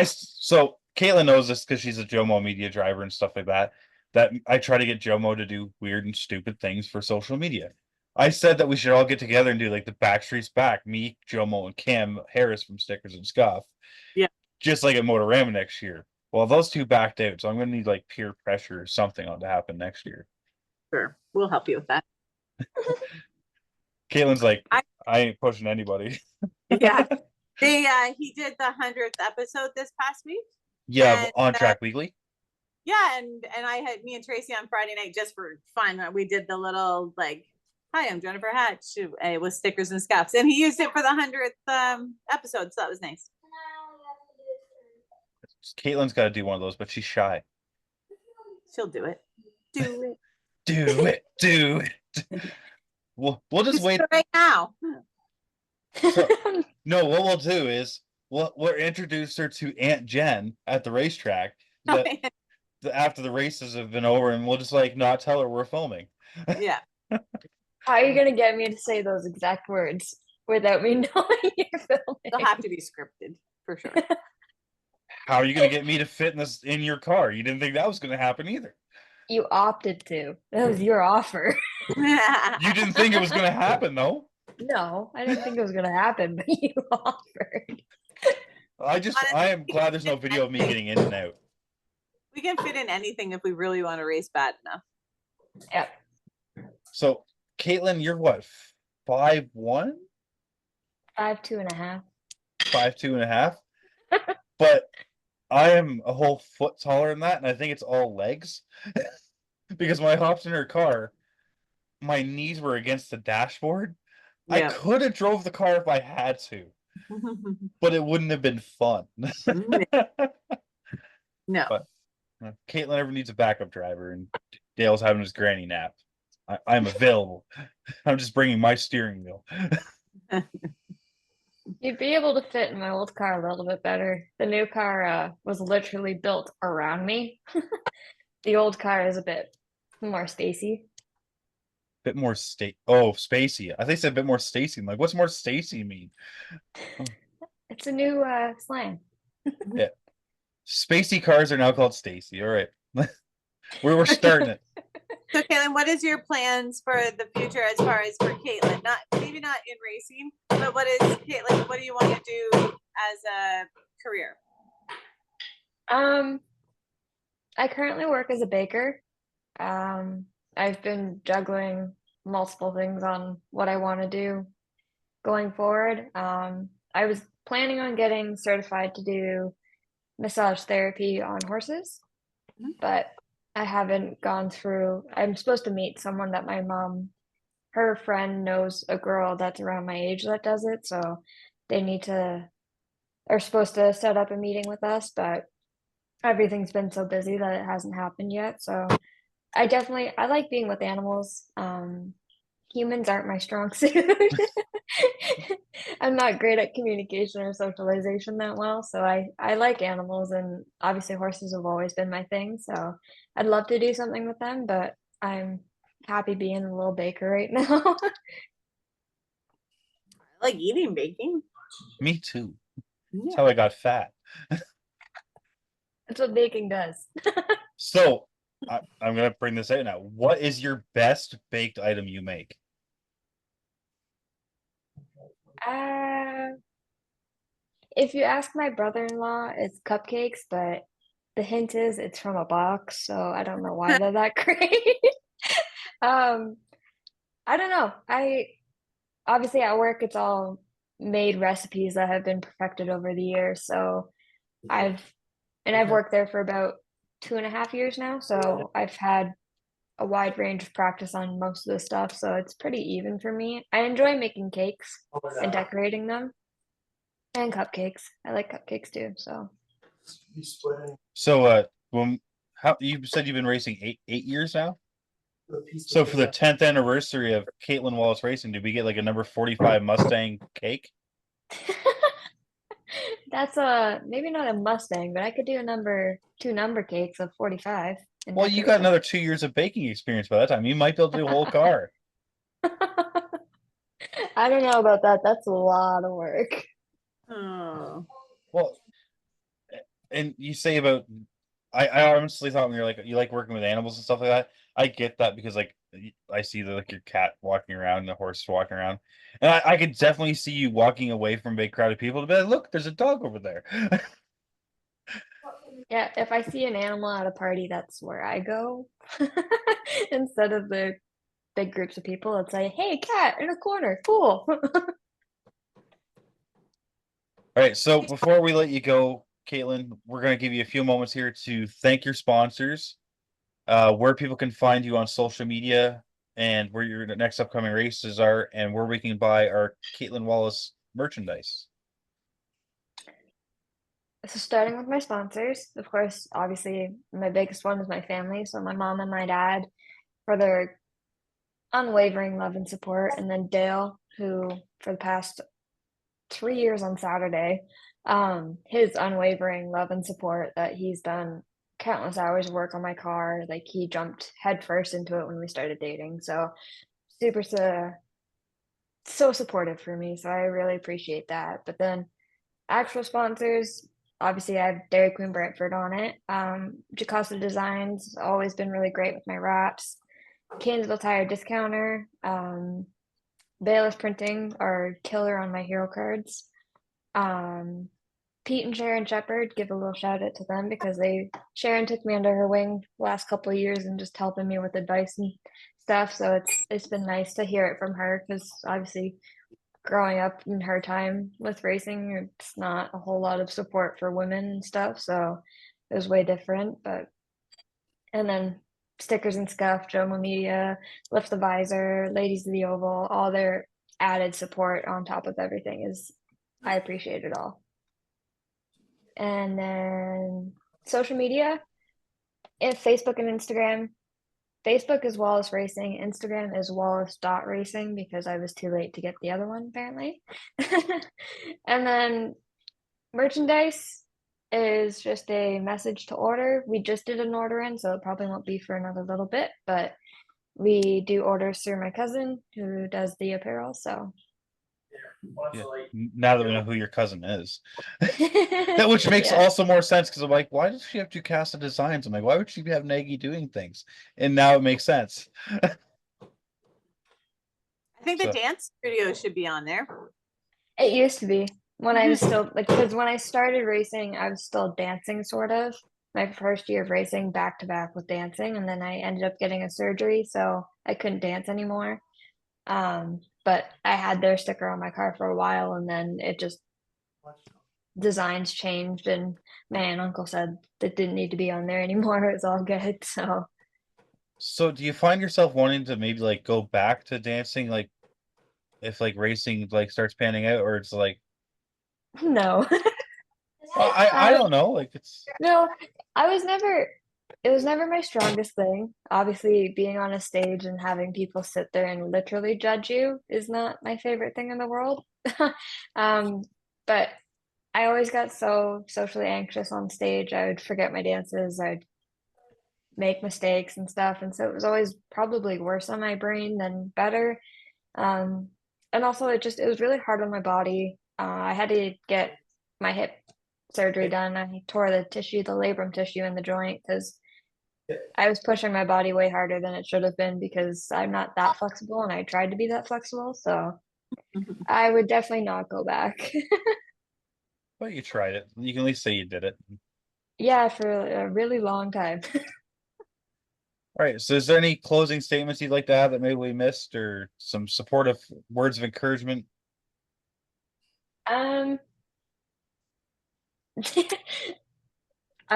so Kaitlyn knows this because she's a Jomo media driver and stuff like that. That I try to get Jomo to do weird and stupid things for social media. I said that we should all get together and do like the Backstreet's Back, me, Jomo, and Cam Harris from Stickers and Scuff. Yeah. Just like at Motorama next year. Well, those two backed out, so I'm gonna need like peer pressure or something on to happen next year. Sure. We'll help you with that. Kaitlyn's like, I ain't pushing anybody. Yeah. He did the 100th episode this past week. Yeah, And, on Track Weekly. Yeah, and I had me and Tracy on Friday night just for fun. We did the little like, "Hi, I'm Jennifer Hatch" with stickers and scuffs, and he used it for the 100th episode, so that was nice. Kaitlyn's got to do one of those, but she's shy. She'll do it. Do it. Do it. Do it. We'll just wait right now. So, no, what we'll do is we'll introduce her to Aunt Jen at the racetrack after the races have been over, and we'll just like not tell her we're filming. Yeah. How are you gonna get me to say those exact words without me knowing you're filming? They'll have to be scripted for sure. How are you gonna get me to fit in your car? You didn't think that was gonna happen either. You opted to. That was your offer. You didn't think it was gonna happen, though. No, I didn't think it was gonna happen, but you offered. I am glad there's no video of me getting in and out. We can fit in anything if we really want to race bad enough. Yep. So, Kaitlyn, you're what, 5'1"? 5'2.5". 5'2.5". But I am a whole foot taller than that, and I think it's all legs. Because when I hopped in her car, my knees were against the dashboard. Yeah. I could have drove the car if I had to, but it wouldn't have been fun. No. But Kaitlyn ever needs a backup driver, and Dale's having his granny nap. I'm available. I'm just bringing my steering wheel. You'd be able to fit in my old car a little bit better. The new car was literally built around me. The old car is a bit more spacey. Bit more spacey. I think it's a bit more Stacy. I'm like, what's more Stacy mean? It's a new slang. Yeah. Spacey cars are now called Stacy. All right. We're starting it. So Kaitlyn, what is your plans for the future as far as for Kaitlyn? Maybe not in racing, but what is Kaitlyn? What do you want to do as a career? I currently work as a baker. I've been juggling multiple things on what I want to do going forward. I was planning on getting certified to do massage therapy on horses, but I haven't gone through. I'm supposed to meet someone that my mom, her friend knows a girl that's around my age that does it, so they are supposed to set up a meeting with us, but everything's been so busy that it hasn't happened yet. So I like being with animals. Humans aren't my strong suit. I'm not great at communication or socialization that well, so I like animals, and obviously horses have always been my thing, so I'd love to do something with them, but I'm happy being a little baker right now. I like eating baking. Me too. That's how I got fat. That's what baking does. So I'm gonna bring this out now. What is your best baked item you make? If you ask my brother-in-law, it's cupcakes, but the hint is it's from a box, so I don't know why they're that great. I don't know. Obviously at work it's all made recipes that have been perfected over the years, so I've worked there for about 2.5 years now, so I've had a wide range of practice on most of the stuff, so it's pretty even for me. I enjoy making cakes and decorating them, and cupcakes. I like cupcakes too. So how you said you've been racing eight years now? So for the 10th anniversary of Kaitlyn Wallace Racing, did we get like a number 45 Mustang cake? That's maybe not a Mustang, but I could do two number cakes of 45 in Well, that you got vehicle. another 2 years of baking experience by that time. You might be able to do a whole car. I don't know about that. That's a lot of work. Oh. Well, and you say about I honestly thought when you're like you like working with animals and stuff like that. I get that because like I see the like your cat walking around and the horse walking around, and I could definitely see you walking away from a big crowd of people to be like, look, there's a dog over there. Yeah, if I see an animal at a party, that's where I go. Instead of the big groups of people, it's like, hey, cat in a corner, cool. All right, so before we let you go, Kaitlyn, we're gonna give you a few moments here to thank your sponsors, where people can find you on social media, and where your next upcoming races are, and where we can buy our Kaitlyn Wallace merchandise. So starting with my sponsors, of course, obviously my biggest one is my family. So my mom and my dad for their unwavering love and support, and then Dale, who for the past 3 years on Saturday, his unwavering love and support that he's done countless hours of work on my car. Like he jumped headfirst into it when we started dating. So super so supportive for me. So I really appreciate that. But then actual sponsors, obviously I have Dairy Queen Brantford on it. Jacasa Designs always been really great with my wraps. Kansville Tire Discounter, Bayless Printing are killer on my hero cards. Pete and Sharon Shepherd, give a little shout out to them because Sharon took me under her wing the last couple of years and just helping me with advice and stuff. So it's been nice to hear it from her because obviously growing up in her time with racing, it's not a whole lot of support for women and stuff. So it was way different. And then Stickers and Scuff, Joma Media, Lift the Visor, Ladies of the Oval, all their added support on top of everything I appreciate it all. And then social media, Facebook and Instagram. Facebook is Wallace Racing. Instagram is Wallace.racing because I was too late to get the other one, apparently. And then merchandise is just a message to order. We just did an order in, so it probably won't be for another little bit, but we do orders through my cousin who does the apparel, so. Yeah. Now that we know who your cousin is, which makes Yeah. also more sense because I'm like, why does she have Jacasa Designs? I'm like, why would she have Nagy doing things? And now it makes sense. I think the So- dance studio should be on there. It used to be when I was still like, because when I started racing, I was still dancing sort of. My first year of racing back to back with dancing, and then I ended up getting a surgery, so I couldn't dance anymore. But I had their sticker on my car for a while, and then it just designs changed, and my uncle said that didn't need to be on there anymore. It was all good. So do you find yourself wanting to maybe like go back to dancing, like if like racing like starts panning out, or it's like No. I don't know, like it's No, it was never my strongest thing. Obviously, being on a stage and having people sit there and literally judge you is not my favorite thing in the world. But I always got so socially anxious on stage. I would forget my dances, I'd make mistakes and stuff. And so it was always probably worse on my brain than better. And also it was really hard on my body. I had to get my hip surgery done. I tore the labrum tissue in the joint because I was pushing my body way harder than it should have been because I'm not that flexible and I tried to be that flexible. So I would definitely not go back. well, you tried it. You can at least say you did it. Yeah, for a really long time. All right. So is there any closing statements you'd like to have that maybe we missed, or some supportive words of encouragement? I'm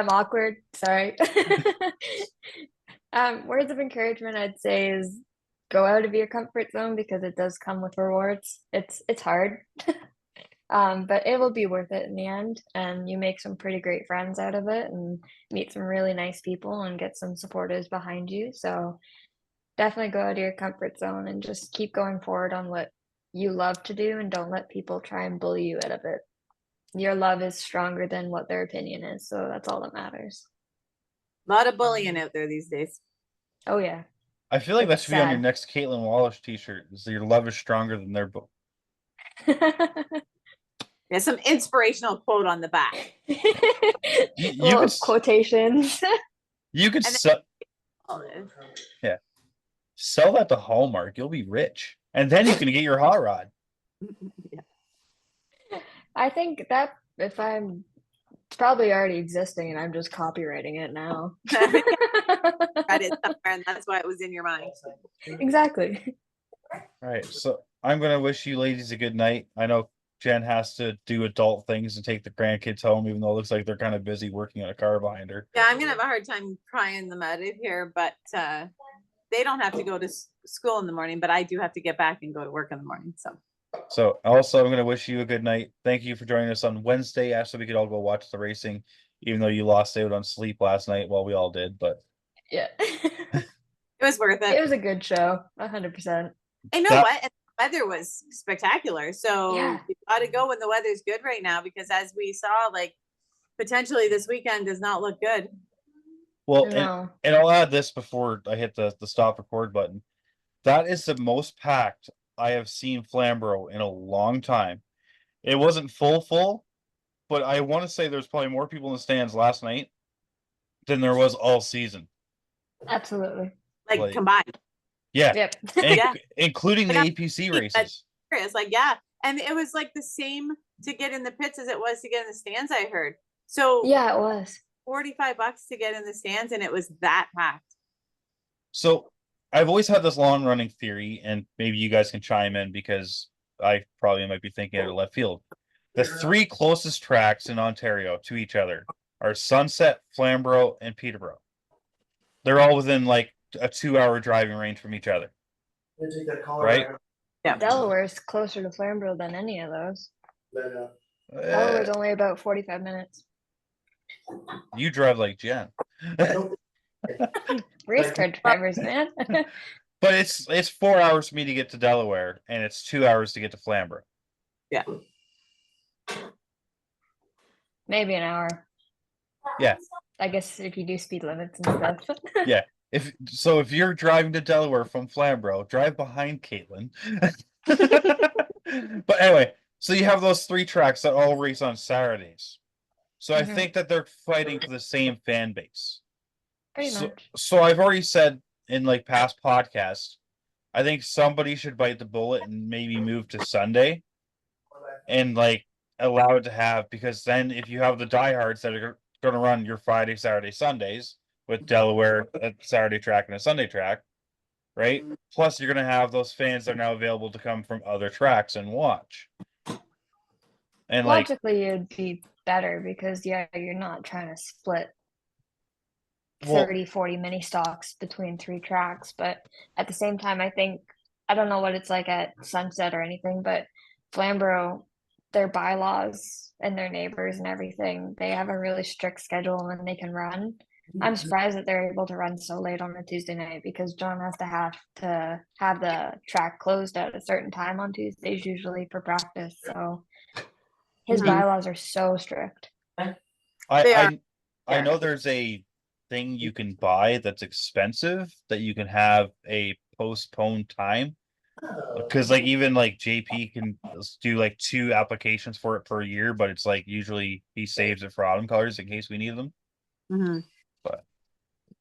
awkward, sorry. Words of encouragement I'd say is go out of your comfort zone because it does come with rewards. It's hard. But it will be worth it in the end, and you make some pretty great friends out of it and meet some really nice people and get some supporters behind you. So definitely go out of your comfort zone and just keep going forward on what you love to do and don't let people try and bully you out of it. your love is stronger than what their opinion is. So that's all that matters. A lot of bullying out there these days. Oh yeah. I feel like that It's should be on your sad. next Kaitlyn Wallace t-shirt. Is your love is stronger than their book. There's some inspirational quote on the back. You Little could quotations. you could And sell Olive. sell that to Hallmark. You'll be rich, and then you can get your hot rod. I think that if I'm it's probably already existing and I'm just copywriting it now. Read it somewhere, and that's why it was in your mind. Exactly. All right, so I'm gonna wish you ladies a good night. I know Jen has to do adult things and take the grandkids home, even though it looks like they're kind of busy working on a car behind her. Yeah, I'm gonna have a hard time prying them out of here, but they don't have to go to school in the morning, but I do have to get back and go to work in the morning. So also, I'm gonna wish you a good night. Thank you for joining us on Wednesday, so we could all go watch the racing, even though you lost out on sleep last night. Well, we all did, but Yeah. It was worth It it. was a good show, 100%. I know that- what? And the weather was spectacular. So Yeah. you gotta go when the weather's good right now, because as we saw, like potentially this weekend does not look good. well, No. and I'll add this before I hit the stop record button. That is the most packed I have seen Flamboro in a long time. It wasn't full, but I want to say there's probably more people in the stands last night than there was all season. Absolutely. Like combined. Yeah, Yep. Yeah. including the And APC races. It's like, yeah. And it was like the same to get in the pits as it was to get in the stands, I heard. So Yeah, it was. $45 to get in the stands, and it was that packed. So I've always had this long running theory, and maybe you guys can chime in because I probably might be thinking out of left field. The three closest tracks in Ontario to each other are Sunset, Flamborough, and Peterborough. They're all within like a 2-hour driving range from each other. Right? Yeah. Delaware's closer to Flamborough than any of those. Delaware's only about 45 minutes. You drive like Jen. Race car drivers, man. But it's 4 hours for me to get to Delaware, and it's 2 hours to get to Flamborough. Yeah. Maybe an hour. Yeah. I guess if you do speed limits and stuff. Yeah. If you're driving to Delaware from Flamborough, drive behind Kaitlyn. But anyway, so you have those three tracks that all race on Saturdays. So I Mhm. think that they're fighting for the same fan base. Pretty So, much. so I've already said in like past podcasts, I think somebody should bite the bullet and maybe move to Sunday and like allow it to have, because then if you have the diehards that are going to run your Friday, Saturday, Sundays with Delaware, a Saturday track and a Sunday track, right? Plus you're going to have those fans that are now available to come from other tracks and watch. And like, Logically, it'd be better because, yeah, you're not trying to split well, 30, 40 mini stocks between three tracks. But at the same time, I think, I don't know what it's like at Sunset or anything, but Flamborough, their bylaws and their neighbors and everything, they have a really strict schedule when they can run. I'm surprised that they're able to run so late on a Tuesday night, because John has to have the track closed at a certain time on Tuesdays usually for practice. So his Mhm. bylaws are so strict. They I are. know there's a thing you can buy that's expensive that you can have a postponed time, because like even like JP can do like 2 applications for it per year, but it's like usually he saves it for autumn colors in case we need them. Mhm.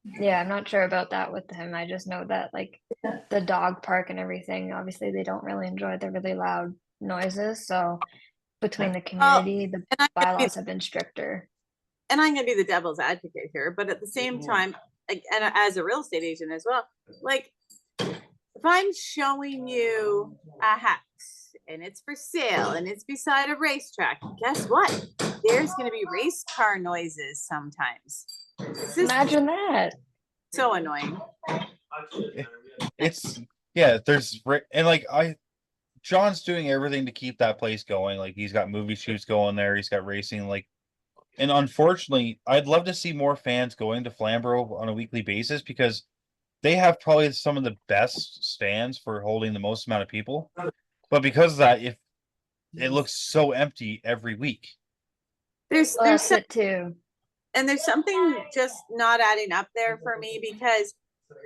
Yeah, I'm not sure about that with him. I just know that like the dog park and everything, obviously they don't really enjoy the really loud noises. So between the community, the And bylaws have been stricter. I'm gonna be the devil's advocate here, but at the same time, like, and as a real estate agent as well, like if I'm showing you a house and it's for sale and it's beside a racetrack, guess what? There's gonna be race car noises sometimes. This is Imagine that. so annoying. It's and like John's doing everything to keep that place going. Like he's got movie shoots going there, he's got racing, like, and unfortunately I'd love to see more fans going to Flamborough on a weekly basis, because they have probably some of the best stands for holding the most amount of people. But because of that, if it looks so empty every week, There's That's it too. and there's something just not adding up there for me, because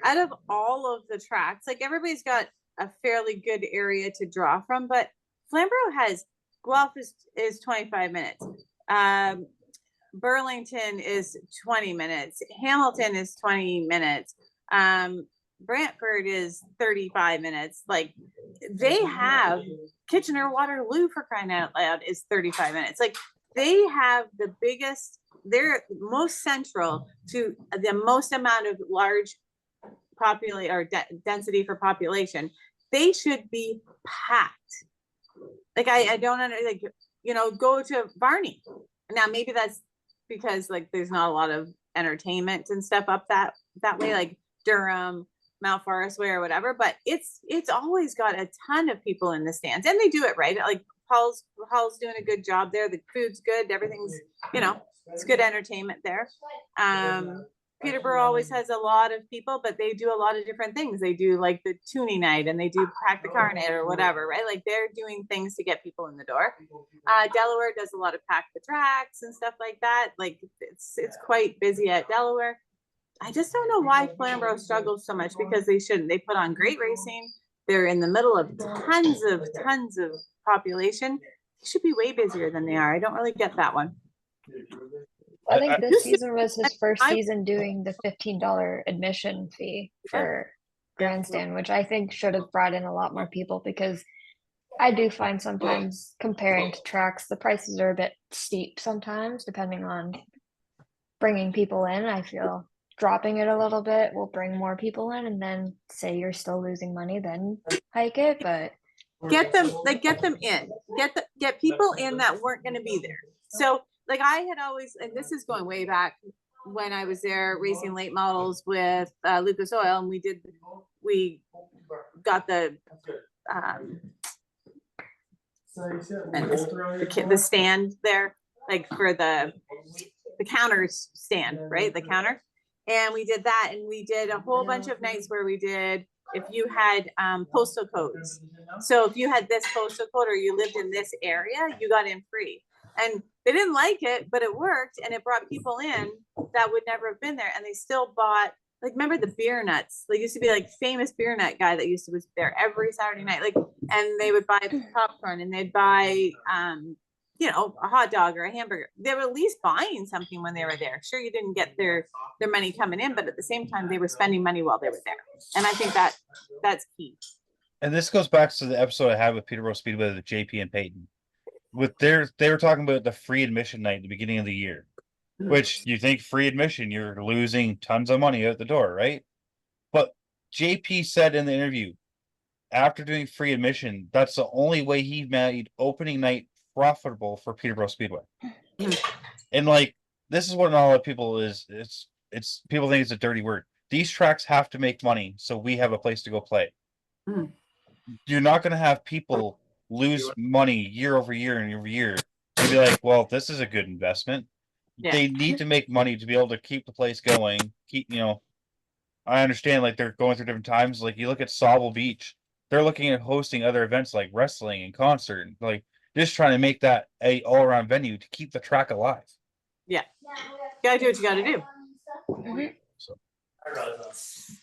out of all of the tracks, like everybody's got a fairly good area to draw from, but Flamboro has Guelph is 25 minutes. Burlington is 20 minutes. Hamilton is 20 minutes. Brantford is 35 minutes. Like they have Kitchener Waterloo, for crying out loud, is 35 minutes. Like they have the biggest, they're most central to the most amount of large population or density for population. They should be packed. Like I don't like, you know, go to Varney. Now maybe that's because like there's not a lot of entertainment and stuff up that way, like Durham, Mount Forest Way or whatever, but it's always got a ton of people in the stands, and they do it right. Like Paul's doing a good job there. The food's good, everything's, you know, it's good entertainment there. Peterborough always has a lot of people, but they do a lot of different things. They do like the tuning night, and they do Crack the Car night or whatever, right? Like they're doing things to get people in the door. Delaware does a lot of Pack the Tracks and stuff like that. Like it's quite busy at Delaware. I just don't know why Flamborough struggles so much, because they shouldn't. They put on great racing. They're in the middle of tons of population. They should be way busier than they are. I don't really get that one. I think this season was his first season doing the $15 admission fee for grandstand, which I think should have brought in a lot more people, because I do find sometimes comparing to tracks, the prices are a bit steep sometimes, depending on bringing people in. I feel dropping it a little bit will bring more people in, and then say you're still losing money, then hike it. But get them in, get people in that weren't going to be there. So like I had always, and this is going way back when I was there racing late models with Lucas Oil, and we got the stand there, like for the counters stand, right? The counter. And we did that, and we did a whole bunch of nights where we did, if you had postal codes. So if you had this postal code or you lived in this area, you got in free. And they didn't like it, but it worked, and it brought people in that would never have been there. And they still bought, like, remember the beer nuts? There used to be like famous beer nut guy that was there every Saturday night. Like, and they would buy popcorn, and they'd buy you know, a hot dog or a hamburger. They were at least buying something when they were there. Sure, you didn't get their money coming in, but at the same time, they were spending money while they were there. And I think that's key. And this goes back to the episode I had with Peterborough Speedway with JP and Peyton. They were talking about the free admission night at the beginning of the year, which you think free admission, you're losing tons of money out the door, right? But JP said in the interview, after doing free admission, that's the only way he made opening night profitable for Peterborough Speedway. And like, this is what not a lot of people it's people think it's a dirty word. These tracks have to make money, so we have a place to go play. You're not going to have people lose money year over year and over year and be like, well, this is a good investment. Yeah. They need to make money to be able to keep the place going. I understand, like, they're going through different times. Like, you look at Sauble Beach, they're looking at hosting other events like wrestling and concert, like just trying to make that a all-around venue to keep the track alive. Yeah, you gotta do what you gotta do. So.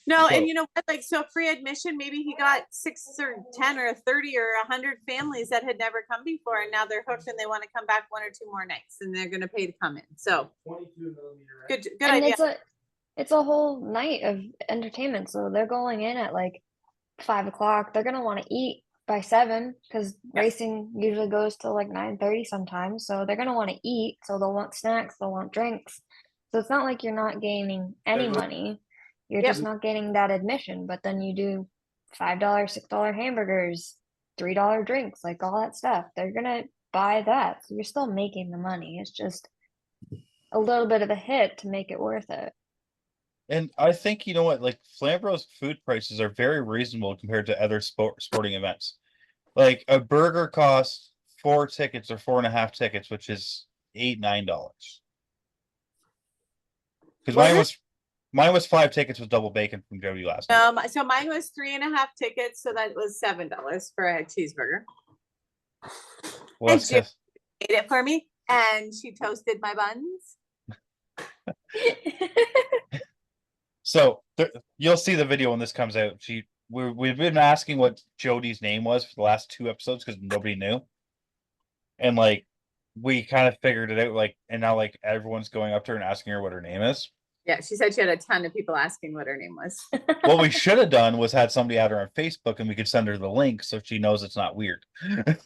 No, and you know what? Like, so free admission, maybe he got 6 or 10 or 30 or 100 families that had never come before, and now they're hooked and they want to come back 1 or 2 more nights, and they're going to pay to come in. So good idea. It's a whole night of entertainment. So they're going in at like 5 o'clock. They're going to want to eat by 7, because racing usually goes till like 9:30 sometimes. So they're going to want to eat. So they'll want snacks, they'll want drinks. So it's not like you're not gaining any money. You're just not getting that admission. But then you do $5, $6 hamburgers, $3 drinks, like all that stuff. They're going to buy that. So you're still making the money. It's just a little bit of a hit to make it worth it. And I think, you know what, like, Flamboro's food prices are very reasonable compared to other sporting events. Like, a burger costs 4 tickets or 4.5 tickets, which is $8, $9. Because mine was 5 tickets with double bacon from Jody last night. So mine was 3.5 tickets, so that was $7 for a cheeseburger. Well, and Jim ate it for me. and she toasted my buns. So you'll see the video when this comes out. We've been asking what Jody's name was for the last 2 episodes because nobody knew, and like we kind of figured it out. Like, and now like everyone's going up to her and asking her what her name is. Yeah, she said she had a ton of people asking what her name was. What we should have done was had somebody add her on Facebook, and we could send her the link so she knows it's not weird. She's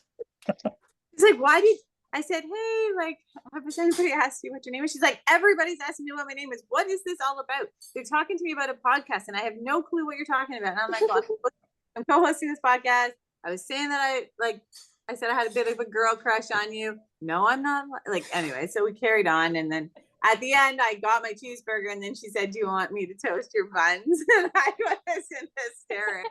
like, why did I said, hey, like, has anybody asked you what your name is? She's like, everybody's asking me what my name is. What is this all about? They're talking to me about a podcast, and I have no clue what you're talking about. And I'm like, well, I'm co-hosting this podcast. I was saying that I said I had a bit of a girl crush on you. No, I'm not. Like, anyway, so we carried on, and then at the end, I got my cheeseburger, and then she said, do you want me to toast your buns? And I was in hysterics.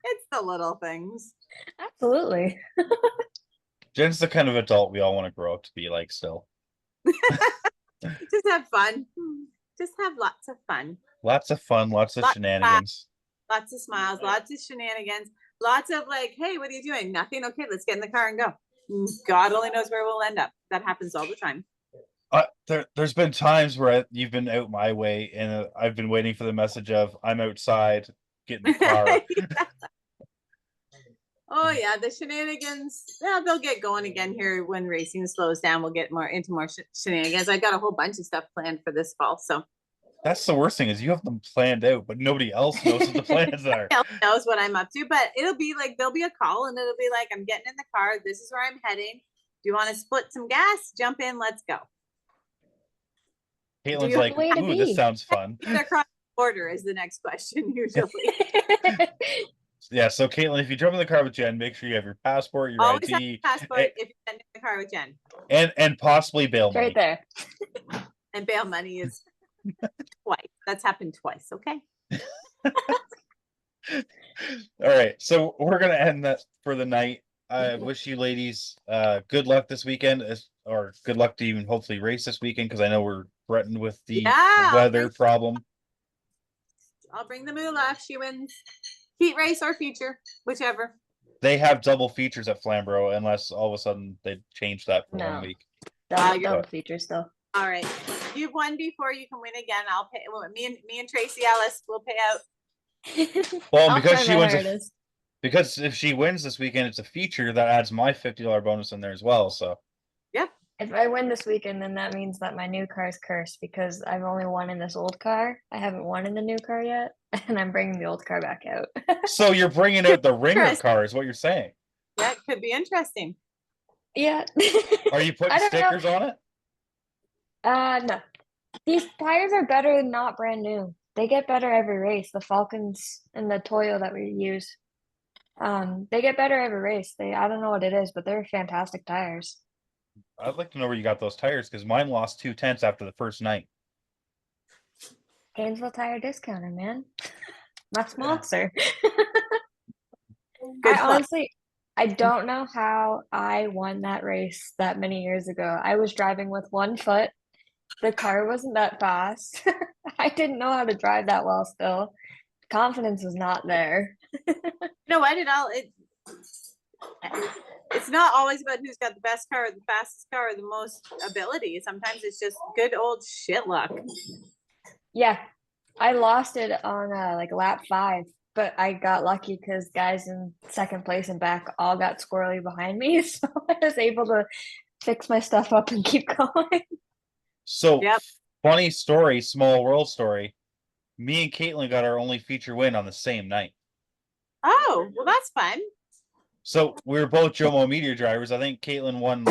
It's the little things. Absolutely. Jen's the kind of adult we all want to grow up to be like still. Just have fun. Just have lots of fun. Lots of fun, lots of shenanigans. Lots of smiles, lots of shenanigans, lots of like, hey, what are you doing? Nothing. Okay, let's get in the car and go. God only knows where we'll end up. That happens all the time. There's been times where you've been out my way, and I've been waiting for the message of I'm outside, get in the car. Yeah. Oh yeah, the shenanigans. Yeah, they'll get going again here when racing slows down. We'll get more into more shenanigans. I got a whole bunch of stuff planned for this fall. So that's the worst thing is you have them planned out, but nobody else knows what the plans are. Nobody else knows what I'm up to, but it'll be like there'll be a call, and it'll be like, I'm getting in the car. This is where I'm heading. Do you want to split some gas? Jump in. Let's go. Caitlin's like, ooh, this sounds fun. Across the border is the next question usually. Yeah, so Kaitlyn, if you jump in the car with Jen, make sure you have your passport, your Always ID, have passport if you're in the car with Jen. and possibly bail money. Right there. And bail money is twice. That's happened twice. Okay. All right, so we're gonna end that for the night. I wish you ladies good luck this weekend, or good luck to even hopefully race this weekend, because I know we're threatened with the weather problem. I'll bring the moolah if she wins. Heat race or feature, whichever. They have double features at Flamboro, unless all of a sudden they change that for 1 week. Double feature still. All right, you've won before. You can win again. I'll pay. Me and Tracy Ellis will pay out. Well, because she wins, because if she wins this weekend, it's a feature that adds my $50 bonus in there as well. So yeah, if I win this weekend, then that means that my new car is cursed because I've only won in this old car. I haven't won in the new car yet, and I'm bringing the old car back out. So you're bringing out the ringer car, is what you're saying? That could be interesting. Yeah. Are you putting stickers on it? No. These tires are better than not brand new. They get better every race. The Falcons and the Toyo that we use, they get better every race. I don't know what it is, but they're fantastic tires. I'd like to know where you got those tires, because mine lost 2/10 after the first night. Gainesville Tire Discounter, man. My sponsor. I don't know how I won that race that many years ago. I was driving with one foot. The car wasn't that fast. I didn't know how to drive that well still. Confidence was not there. You know what? It's not always about who's got the best car or the fastest car or the most ability. Sometimes it's just good old shit luck. Yeah, I lost it on like lap 5, but I got lucky because guys in second place and back all got squirrely behind me, so I was able to fix my stuff up and keep going. So, funny story, small world story. Me and Kaitlyn got our only feature win on the same night. Oh, well, that's fun. So we were both Jomo Meteor drivers. I think Kaitlyn won,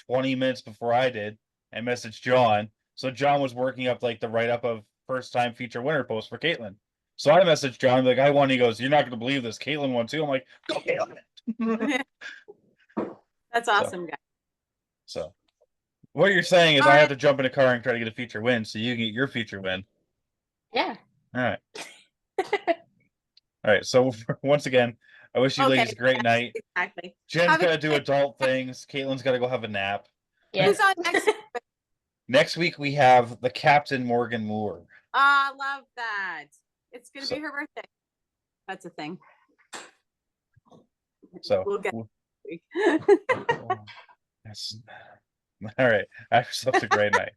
20 minutes before I did, and messaged John. So John was working up like the write-up of first time feature winner post for Kaitlyn. So I messaged John, like, I won. He goes, you're not going to believe this. Kaitlyn won too. I'm like, go Kaitlyn. That's awesome, guys. So what you're saying is I have to jump in a car and try to get a feature win so you can get your feature win. Yeah. All right. All right. So once again, I wish you ladies a great night. Exactly. Jen's got to do adult things. Kaitlyn's got to go have a nap. Yeah. Who's on next? Next week, we have the Captain Morgan Moore. I love that. It's going to be her birthday. That's a thing. So we'll get Yes. All right. Have yourselves a great night.